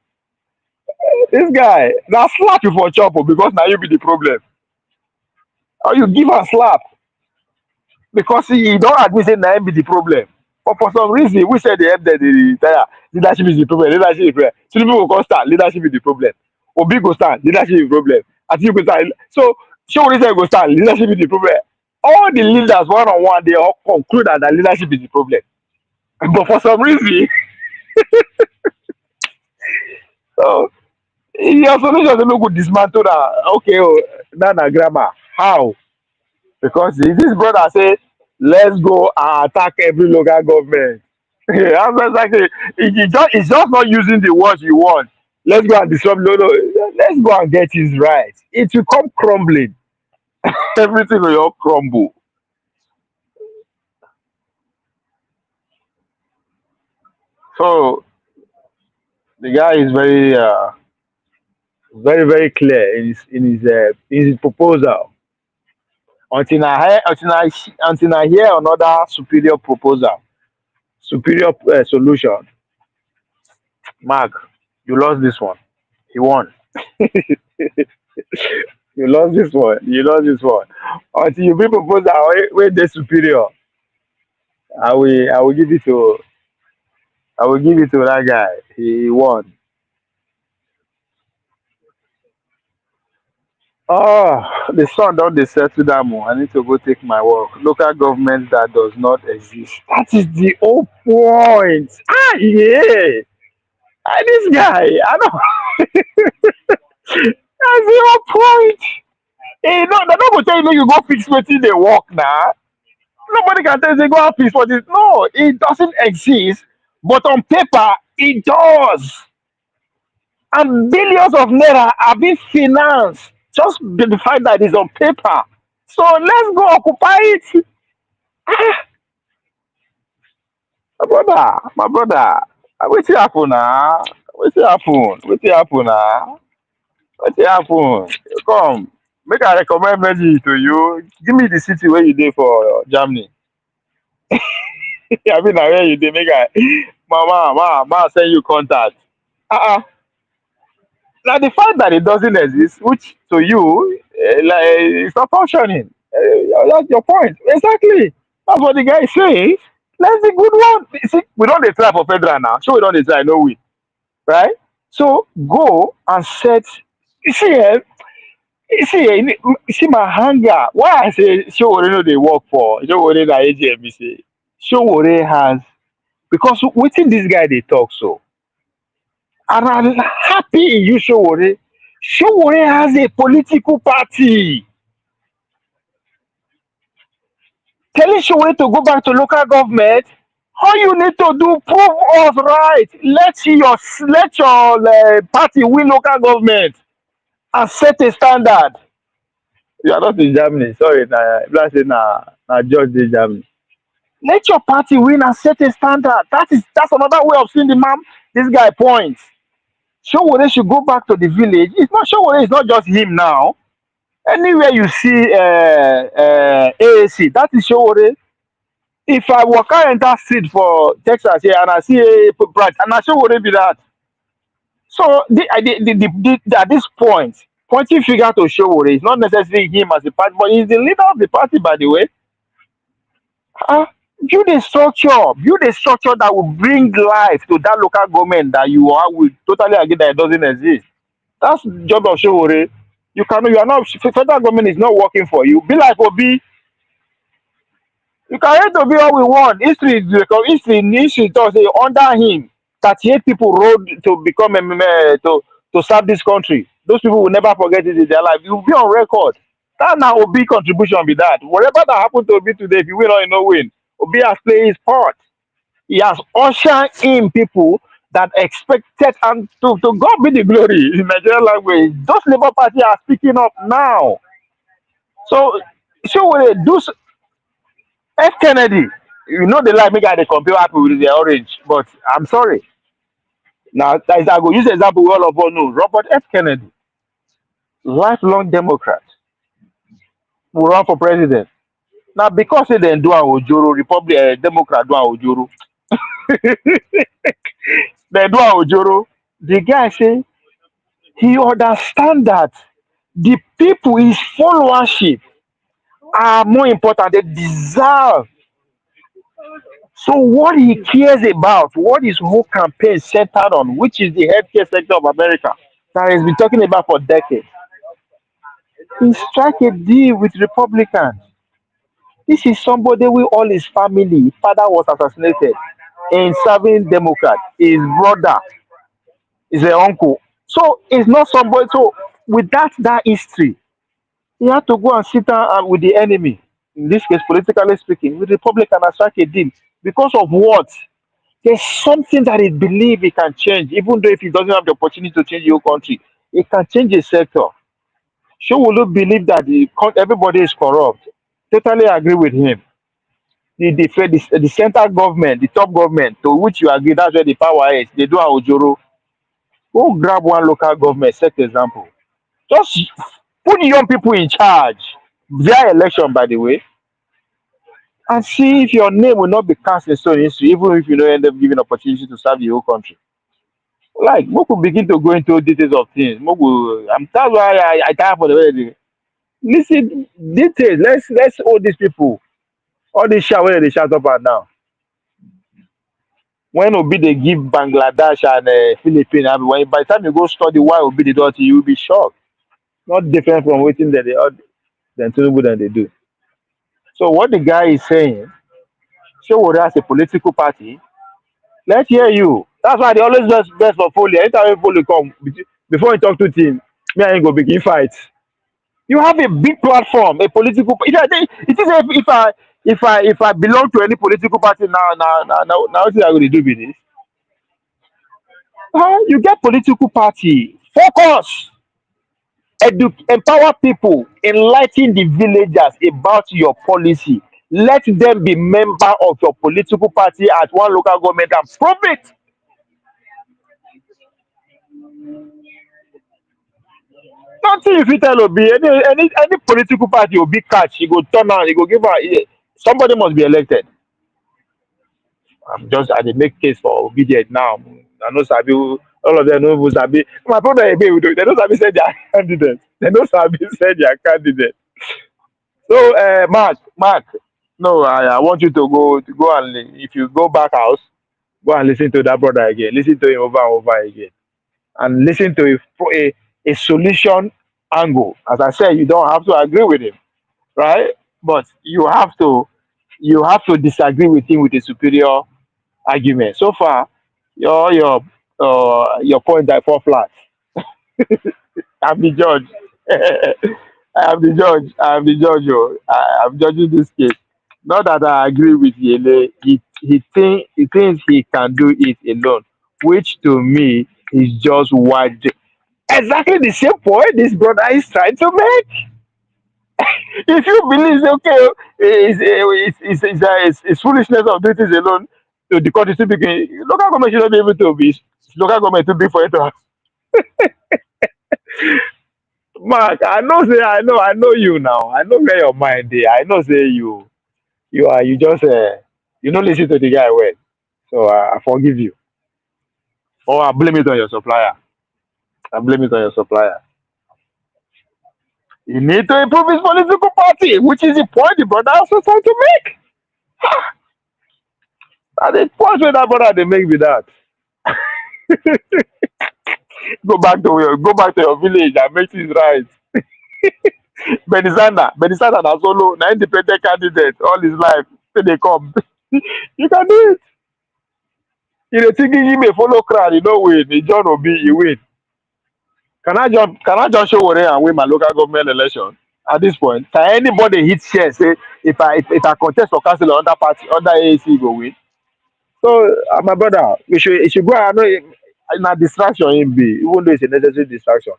this guy, now slap you for chop oh, because now you be the problem. Or you give a slap because he don't admit say now him be the problem. But for some reason, we said the help that the retire. Leadership is the problem. Leadership is the problem. Tinubu will go start. Leadership is the problem. Obi go start. Leadership is the problem. Atiku go start. So, Showore say go start. Leadership is the problem. All the leaders one on one, they all conclude that leadership is the problem. But for some reason, so your solution is no go dismantle that. Okay, oh, that na grammar. How? Because this brother say, let's go and attack every local government. I'm just like, it's just not using the words you want. Let's go and disrupt. No, no, let's go and get his right. It will come crumbling. Everything will all crumble. So the guy is very clear in his proposal. Until I hear another superior proposal, superior solution, Mark, you lost this one. He won. You lost this one. You lost this one. Until you bring proposal where they superior, I will give it to that guy. He won. Oh, the sun don't dey settle down more. I need to go take my work. Local government that does not exist. That is the whole point. Ah, yeah. Ah, this guy, I don't. That's the whole point. Hey, no, they don't go tell you make you go fix wetin dey work now. Nobody can tell you say go and fix for this. No, it doesn't exist. But on paper, it does. And billions of naira are being financed just by the fact that it's on paper. So let's go occupy it. My brother, wetin happen na? Wetin happen? Wetin happen na? Wetin happen? Come, make I recommend Meji to you. Give me the city where you dey for Germany. I mean na where you dey make I ma send you contact. Uh-uh. Now the fact that it doesn't exist, which to you, like it's not functioning. That's your point. Exactly. That's what the guy is saying. That's the good one. You see, we don't dey try for federal now. So we don't dey try, no we. Right? So go and set. You see, you see my hunger. Why I say Showore no dey work for Showore na AGM, you say Showore has because wetin this guy dey talk so. And I'm happy in you, Showore. Showore has a political party. Telling Showore to go back to local government, All you need to do, prove us right. Let your party win local government and set a standard. You are not in Germany. Sorry, let's say na George in Germany. Let your party win and set a standard. That's another way of seeing the man. This guy points. Showore should go back to the village. It's not Showore. It's not just him now. Anywhere you see AAC, that is Showore. If I walk out enter street for Texas here and I see a branch, and I Showore be that. So at this point, pointing finger to Showore is not necessarily him as a party, but he's the leader of the party, by the way. Ah, build a structure that will bring life to that local government that you are with. Totally agree that it doesn't exist. That's the job of Showore. You are not, federal government is not working for you. Be like Obi, you can hate Obi all we want. History tells say under him, 38 people rode to become to serve this country. Those people will never forget it in their life. You will be on record. That now Obi contribution be that. Whatever that happened to Obi today, if you win or you no win, Obi has played his part. He has ushered in people that expected, and to God be the glory in Nigerian language. Those Labour Party are speaking up now. So, F. Kennedy, you know they like make I dey compare Apple with the orange, but I'm sorry. Now, I go use the example we all of us know. Robert F. Kennedy, lifelong Democrat, will run for president. Now, because say dem do am ojoro, Republic Democrat do am ojoro, dem do am ojoro. The guy say he understand that the people, his followership, are more important. They deserve. So what he cares about, what his whole campaign centered on, which is the healthcare sector of America, that he's been talking about for decades. He strike a deal with Republicans. This is somebody with all his family, father was assassinated in serving Democrat, his brother is an uncle. So it's not somebody. So with that history, he had to go and sit down with the enemy. In this case, politically speaking, with Republican and strike a deal. Because of what? There's something that he believes he can change, even though if he doesn't have the opportunity to change the whole country, he can change a sector. Showolu believe that everybody is corrupt. Totally agree with him. The center government, the top government, to which you agree, that's where the power is. They do a ojoro. Go grab one local government, set example. Just put young people in charge via election, by the way, and see if your name will not be cast in stone history, even if you don't end up giving opportunity to serve the whole country. Like Moku begin to go into details of things. Moku, that's why I tire for the way. Listen, details. Let's hold these people. All this shout where they shout up and down. When Obi they give Bangladesh and Philippines, I mean, by the time you go study why Obi they do it, you will be shocked. Not different from waiting that they are than Tinubu than they do. So what the guy is saying, Showore as a political party, let's hear you. That's why they always best for Foley. Anytime Foley come, before you talk to team, me and him go begin fight. You have a big platform, a political. It is if I belong to any political party now, what I going to do with this? You get political party, focus, empower people, enlighten the villagers about your policy. Let them be member of your political party at one local government and prove it. Nothing you fit tell Obi. Any political party Obi catch, he go turn on, he go give her. Somebody must be elected. I dey make case for obedient now. I know Sabi, all of them know Sabi. My problem again, they don't Sabi send their candidate. They don't Sabi send their candidate. So, Mark, no, I want you to go and if you go back house, go and listen to that brother again. Listen to him over and over again, and listen to a solution angle. As I said, you don't have to agree with him, right? But you have to disagree with him with a superior argument. So far, your point I fall flat. I'm the judge. I'm the judge. I'm the judge. Oh. I'm judging this case. Not that I agree with Yele. He thinks he can do it alone, which to me is just what exactly the same point this brother is trying to make. If you believe it's okay, it's foolishness of doing things alone. To the country to begin, local government should not be able to be local government to be for it to Mark, I know you now. I know where your mind is. I know say you just you don't listen to the guy well. So I forgive you. Or I blame it on your supplier. I blame it on your supplier. You need to improve his political party, which is the point the brother also trying to make. And the point where that brother they make with that. Go back to your village and make things right. Benisanda na solo, na independent candidate all his life. Till they come. You can do it. You dey think he may follow crowd, you know win. The John Obi, you win. Can I just show worry and win my local government election? At this point, can anybody hit share say if I contest for council under party under AAC go win? So my brother, we should go. I know na distraction him be, even though it's a necessary distraction.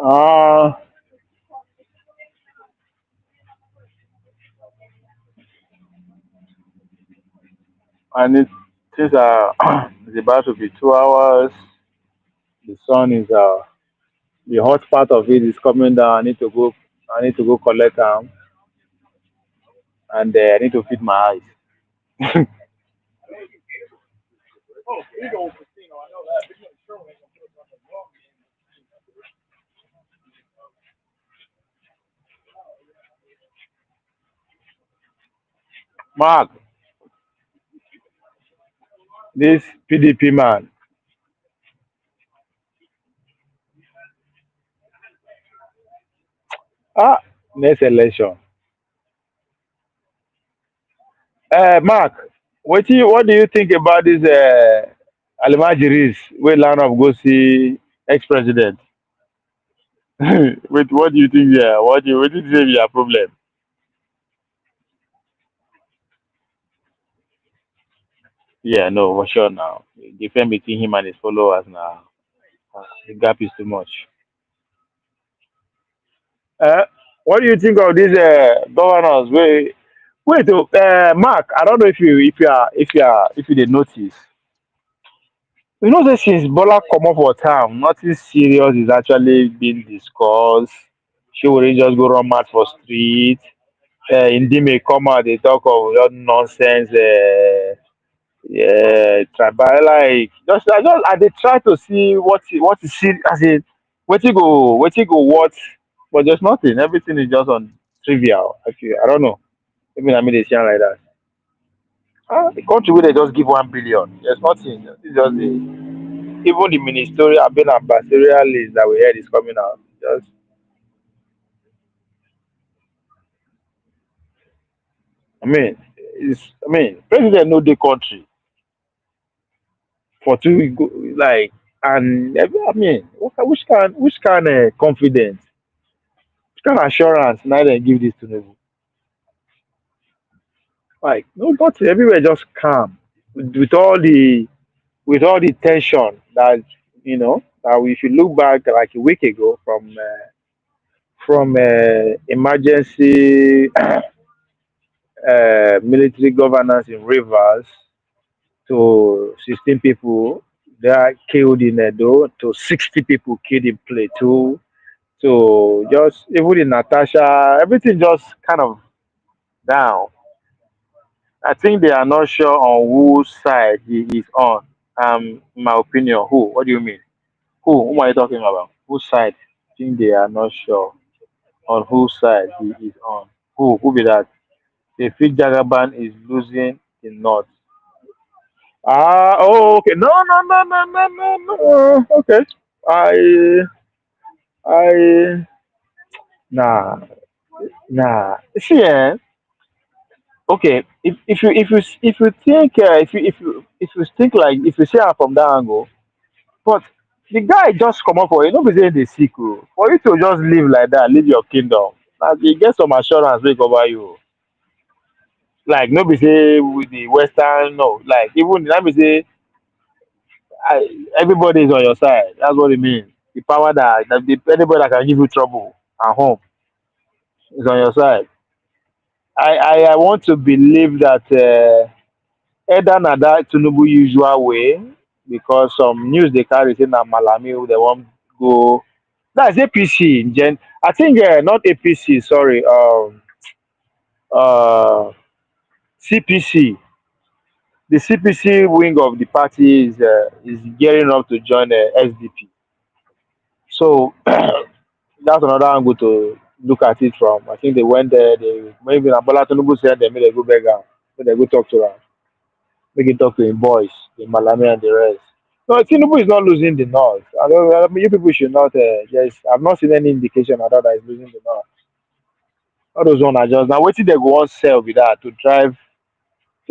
Uh and it since it's about to be 2 hours, the sun is the hot part of it is coming down. I need to go collect and I need to feed my eyes. Mark, this PDP man. Ah, next election. Mark, what do you think about this Almajiris wey line up go see ex-president? Wait, what do you think there? What do you say be their problem? Yeah, no, for sure now. The difference between him and his followers now, the gap is too much. Uh, what do you think of these governors? Wait, oh, Mark, I don't know if you did notice. You know that since Bola come up for town, nothing serious is actually being discussed. She will just go run mad for street. Indeed may come out, they talk of just nonsense. Yeah, tribal like I dey try to see what is see as in what you go what, but there's nothing. Everything is just on trivial. Actually, I don't know. Maybe I mean they sound like that. The country where they just give 1 billion. There's nothing. It's just even the ministerial, being ambassadorial list that we heard is coming out. Just president know the country for two like and which kind of confidence, which kind of assurance now they give this to them. Like nobody everywhere just calm with all the tension that that we should look back like a week ago from emergency military governance in Rivers to 16 people they are killed in Edo to 60 people killed in Plateau. So just even in Natasha, everything just kind of down. I think they are not sure on whose side he is on. In my opinion, who? What do you mean? Who are you talking about? Whose side? I think they are not sure on whose side he is on. Who be that? They feel Jagaban is losing the north. Okay. No, no, no, no, no, no, no. Okay. I, I, nah, nah. See, Okay, if you think if you think like if you see am from that angle, but the guy just come up for you, no be say dey sick o. For you to just live like that, live your kingdom, na you get some assurance wey cover you. Like no be say with the western, no, like even na be say everybody is on your side. That's what it means. The power anybody that can give you trouble at home is on your side. I want to believe that either na that Tinubu usual way, because some news they carry say na Malami they want go. That's APC in gen. I think not APC. Sorry. Uh, CPC. The CPC wing of the party is gearing up to join SDP. So that's another angle to look at it from. I think they went there. They maybe Bola Tinubu said they made a go beg am, make they go talk to her, make him talk to him boys, the Malami and the rest. No, Tinubu is not losing the north. I mean, you people should not. Yes, I've not seen any indication at all that he's losing the north. All those one are just now waiting. They go on sell with that to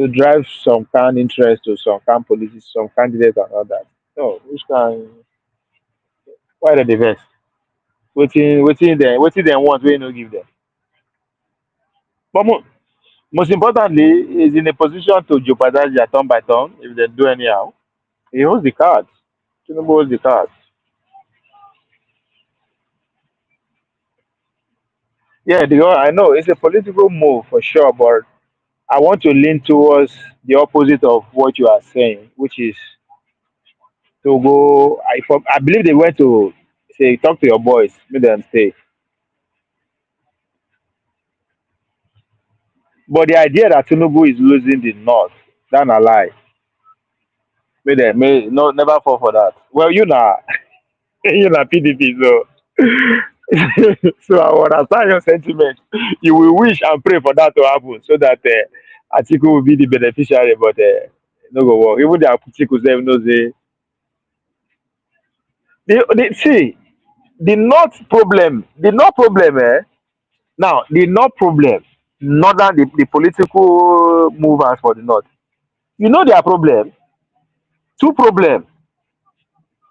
drive some kind interest to some kind politics, some candidates and all that. No, which can why they vex? Waiting them want we no give them. But most importantly, is in a position to jeopardize their turn by turn if they do anyhow. He holds the cards. Tinubu holds the cards. Yeah, I know it's a political move for sure, but I want to lean towards the opposite of what you are saying, which is to go. I believe they went to say talk to your boys, make them stay. But the idea that Tinubu is losing the north, that's a lie. May no never fall for that. Well, you know, you know PDP, so so I understand your sentiment. You will wish and pray for that to happen so that Atiku will be the beneficiary, but no go work. Even the Atiku self knows see the north problem now the north problem, northern the political movers for the north. You know their problem. Two problem,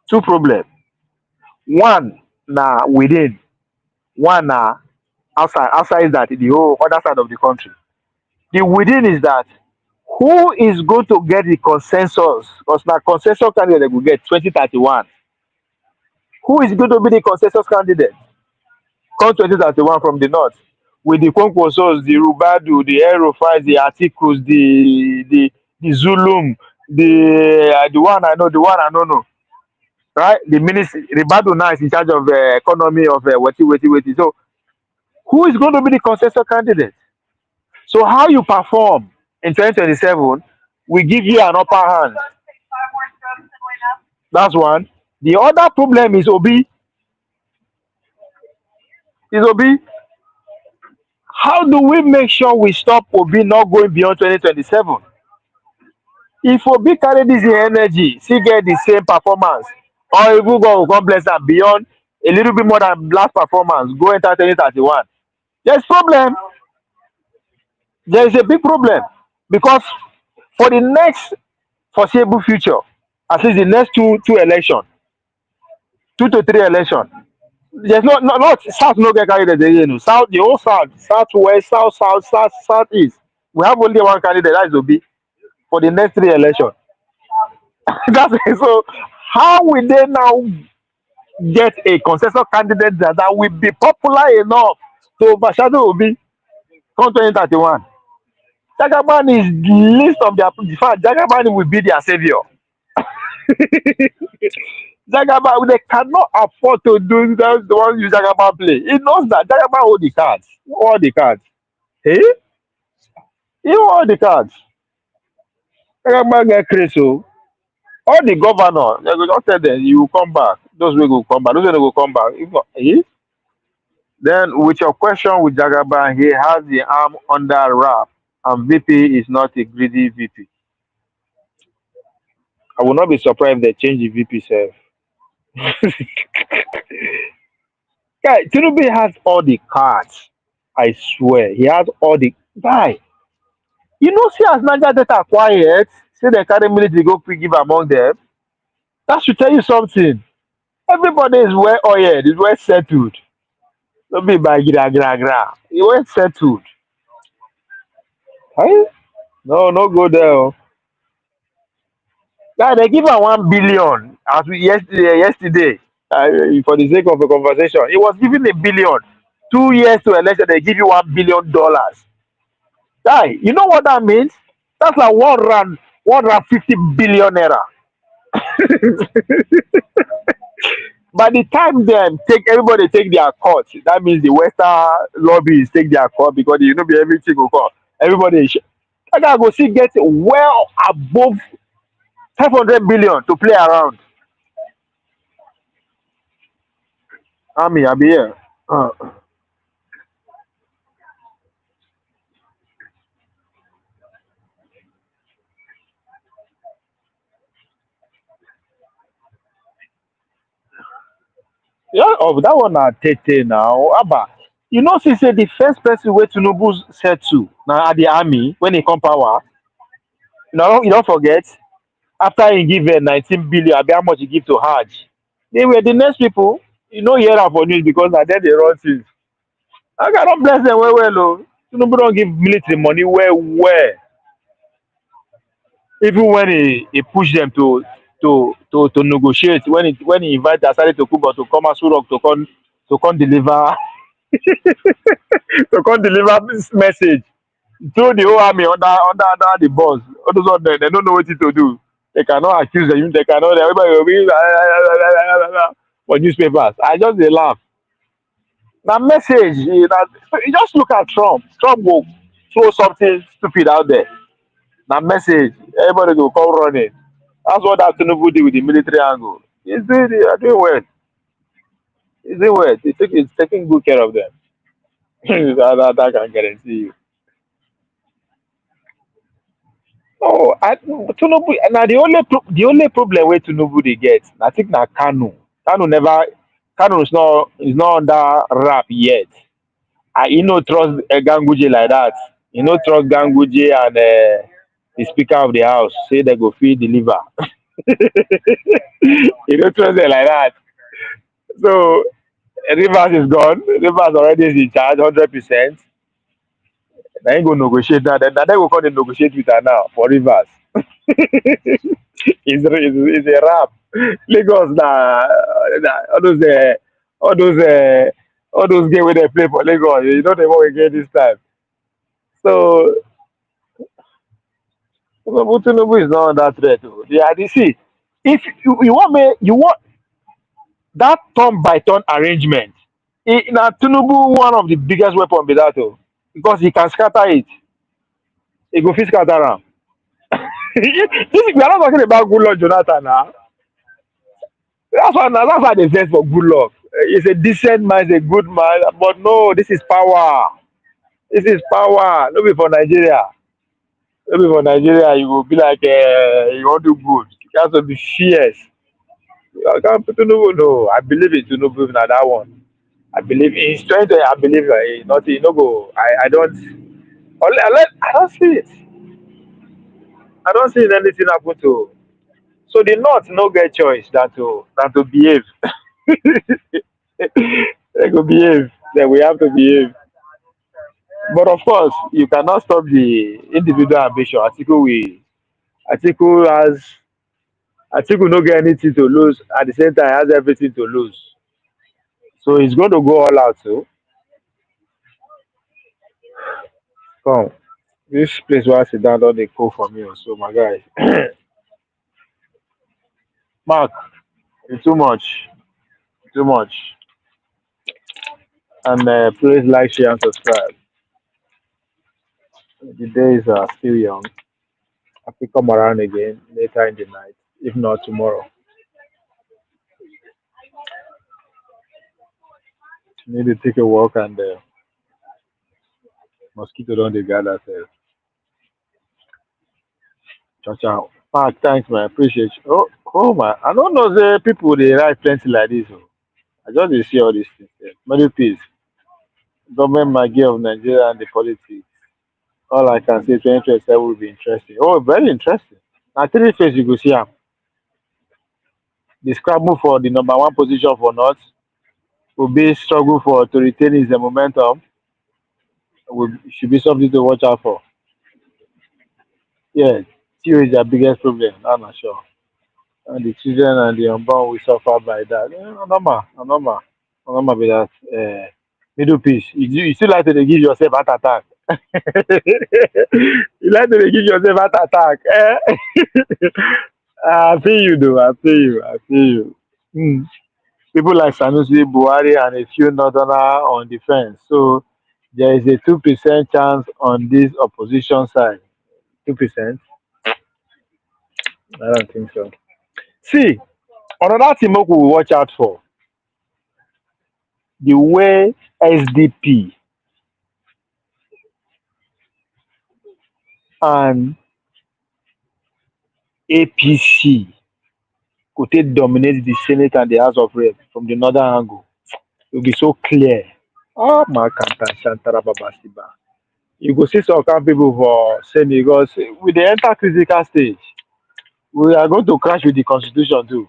two problem. One na within, one na outside. Outside is that the whole other side of the country. The within is that who is going to get the consensus? Because now consensus candidate they will get 2031. Who is going to be the consensus candidate? Come 2031 from the north. With the Kwankwasos, the Rubadu, the Aerofiles, the Articles, the Zulum, the one I know, the one I don't know. Right? The ministry Ribadu now is in charge of economy of weti. So who is going to be the consensus candidate? So how you perform in 2027 will give you an upper hand. That's one. The other problem is Obi. Is Obi. How do we make sure we stop Obi not going beyond 2027? If Obi carry this energy, still get the same performance, or even God will come bless am beyond a little bit more than last performance, go enter 2031. There's problem. There is a big problem because for the next foreseeable future, at least the next two election, 2 to 3 election, there's not south no get candidate again. No. South the whole south, southwest, southeast. We have only one candidate, that is Obi, for the next 3 election. That's it. So how will they now get a consensus candidate that will be popular enough to overshadow Obi come 2031? Jagaban is the least of their in fact, Jagaban will be their savior. Jagaban they cannot afford to do that the one use Jagaban play. He knows that Jagaban hold the cards. All the cards. Hey? He hold the cards. Jagaban get crazy. So all the governor, they go just tell them you will come back. Those will go come back. Those will go come back. If not, eh? Then with your question with Jagaban, he has the arm under wrap and VP is not a greedy VP. I will not be surprised if they change the VP self. Guy, Tinubu has all the cards. I swear, he has all the guy. You know, see as Niger Delta quiet, say they carry military go quick give among them. That should tell you something. Everybody is well oiled, is well settled. Don't be by gra gra gra. You well settled. Hey? No, no go there. Oh. Guy, they give her 1 billion as we yesterday. For the sake of the conversation, it was giving 1 billion. 2 years to election, they give you $1 billion. Guy, you know what that means? That's like 150 billion naira. By the time them take everybody take their cut, that means the Western lobbies take their cut because you know be everything go come. Everybody, that guy go see get well above 500 billion to play around. Army, I be here. Yeah, oh, that one na Tete now. Abba, you know, she say the first person where Tinubu said to now at the army when he come power. You don't forget after he give 19 billion, abi how much he give to Hajj. They were the next people. You know, hear am for news because na then they run things. I cannot bless them well, well, oh. Tinubu don't give military money well, well. Even when he push them to negotiate, when he invite Asari to Cuba to come as Rock to come deliver to come deliver this message through the whole army under the boss. All those one they don't know what to do. They cannot accuse them. They cannot. Everybody will be for newspapers. I just dey laugh. Now message. You just look at Trump. Trump will throw something stupid out there. Now message. Everybody will come running. That's what that Tinubu did with the military angle. Doing well. He's doing well. He's taking good care of them. That can guarantee you. Oh, Tinubu now the only problem wey Tinubu dey get, I think na Kanu. Kanu is not under wrap yet. He no trust Ganguje like that. He no trust Ganguje and the Speaker of the House say they go fit deliver. He no trust them like that. So Rivers is gone. Rivers already is in charge 100%. Na him go negotiate now. Then they go come dey negotiate with her now for Rivers. It's a rap. Lagos all those all those games where they play for Lagos, you know they won't get this time. So Tinubu is not under threat. Oh. The IDC, if you want that turn by turn arrangement. Now Tinubu one of the biggest weapon be that oh, because he can scatter it. He go fit scatter am. We are not talking about good luck Jonathan now. That's why they vex for good luck. He's a decent man, he's a good man, but no, this is power. This is power. No be for Nigeria. No be for Nigeria. You will be like you want to do good. You have to be fierce. I can't put Tinubu. No, I believe in Tinubu na that one. I believe in strength. I believe nothing. No go. I don't. I don't see it. I don't see anything happen to. So the North no get choice than to behave. They go behave. Then we have to behave. But of course, you cannot stop the individual ambition. Atiku has Atiku no get anything to lose. At the same time, has everything to lose. So he's going to go all out. So come, this place where I sit down, don't they call for me? So my guy, Mark, it's too much, too much. And please like, share, and subscribe. The days are still young. I will come around again later in the night, if not tomorrow. Need to take a walk and mosquito don't dey gather sef. Ciao ciao. Mark, thanks man, appreciate you. Oh man, I don't know say people dey write plenty like this. Oh. I just dey see all these things. Many peace. Government might give of Nigeria and the politics. All I can say, 2027 will be interesting. Oh, very interesting. Now, three phase you go see am. The scramble for the number one position for North will be struggle for to retain his momentum. Will should be something to watch out for. Yes, TO is their biggest problem. I'm not sure. And the children and the unborn will suffer by that. Normal, normal, normal be that. Middle piece. You still like to dey give yourself heart attack. You like to dey give yourself heart attack. Eh? I feel you though. I feel you. I feel you. Hmm. People like Sanusi, Buhari, and a few northerner on the fence. So there is a 2% chance on this opposition side. 2%? I don't think so. See, another thing we will watch out for the way SDP and APC could take dominate the Senate and the House of Rep from the northern angle. It will be so clear. Oh, my Kanta Shantara Babasiba. You go see some kind of people for Senate because with the enter critical stage, we are going to crash with the constitution too.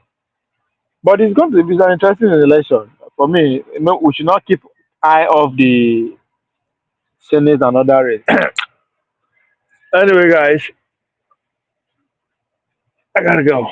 But it's going to be an interesting election. For me, no, we should not keep eye off the Senate and other race. Anyway, guys, I gotta go.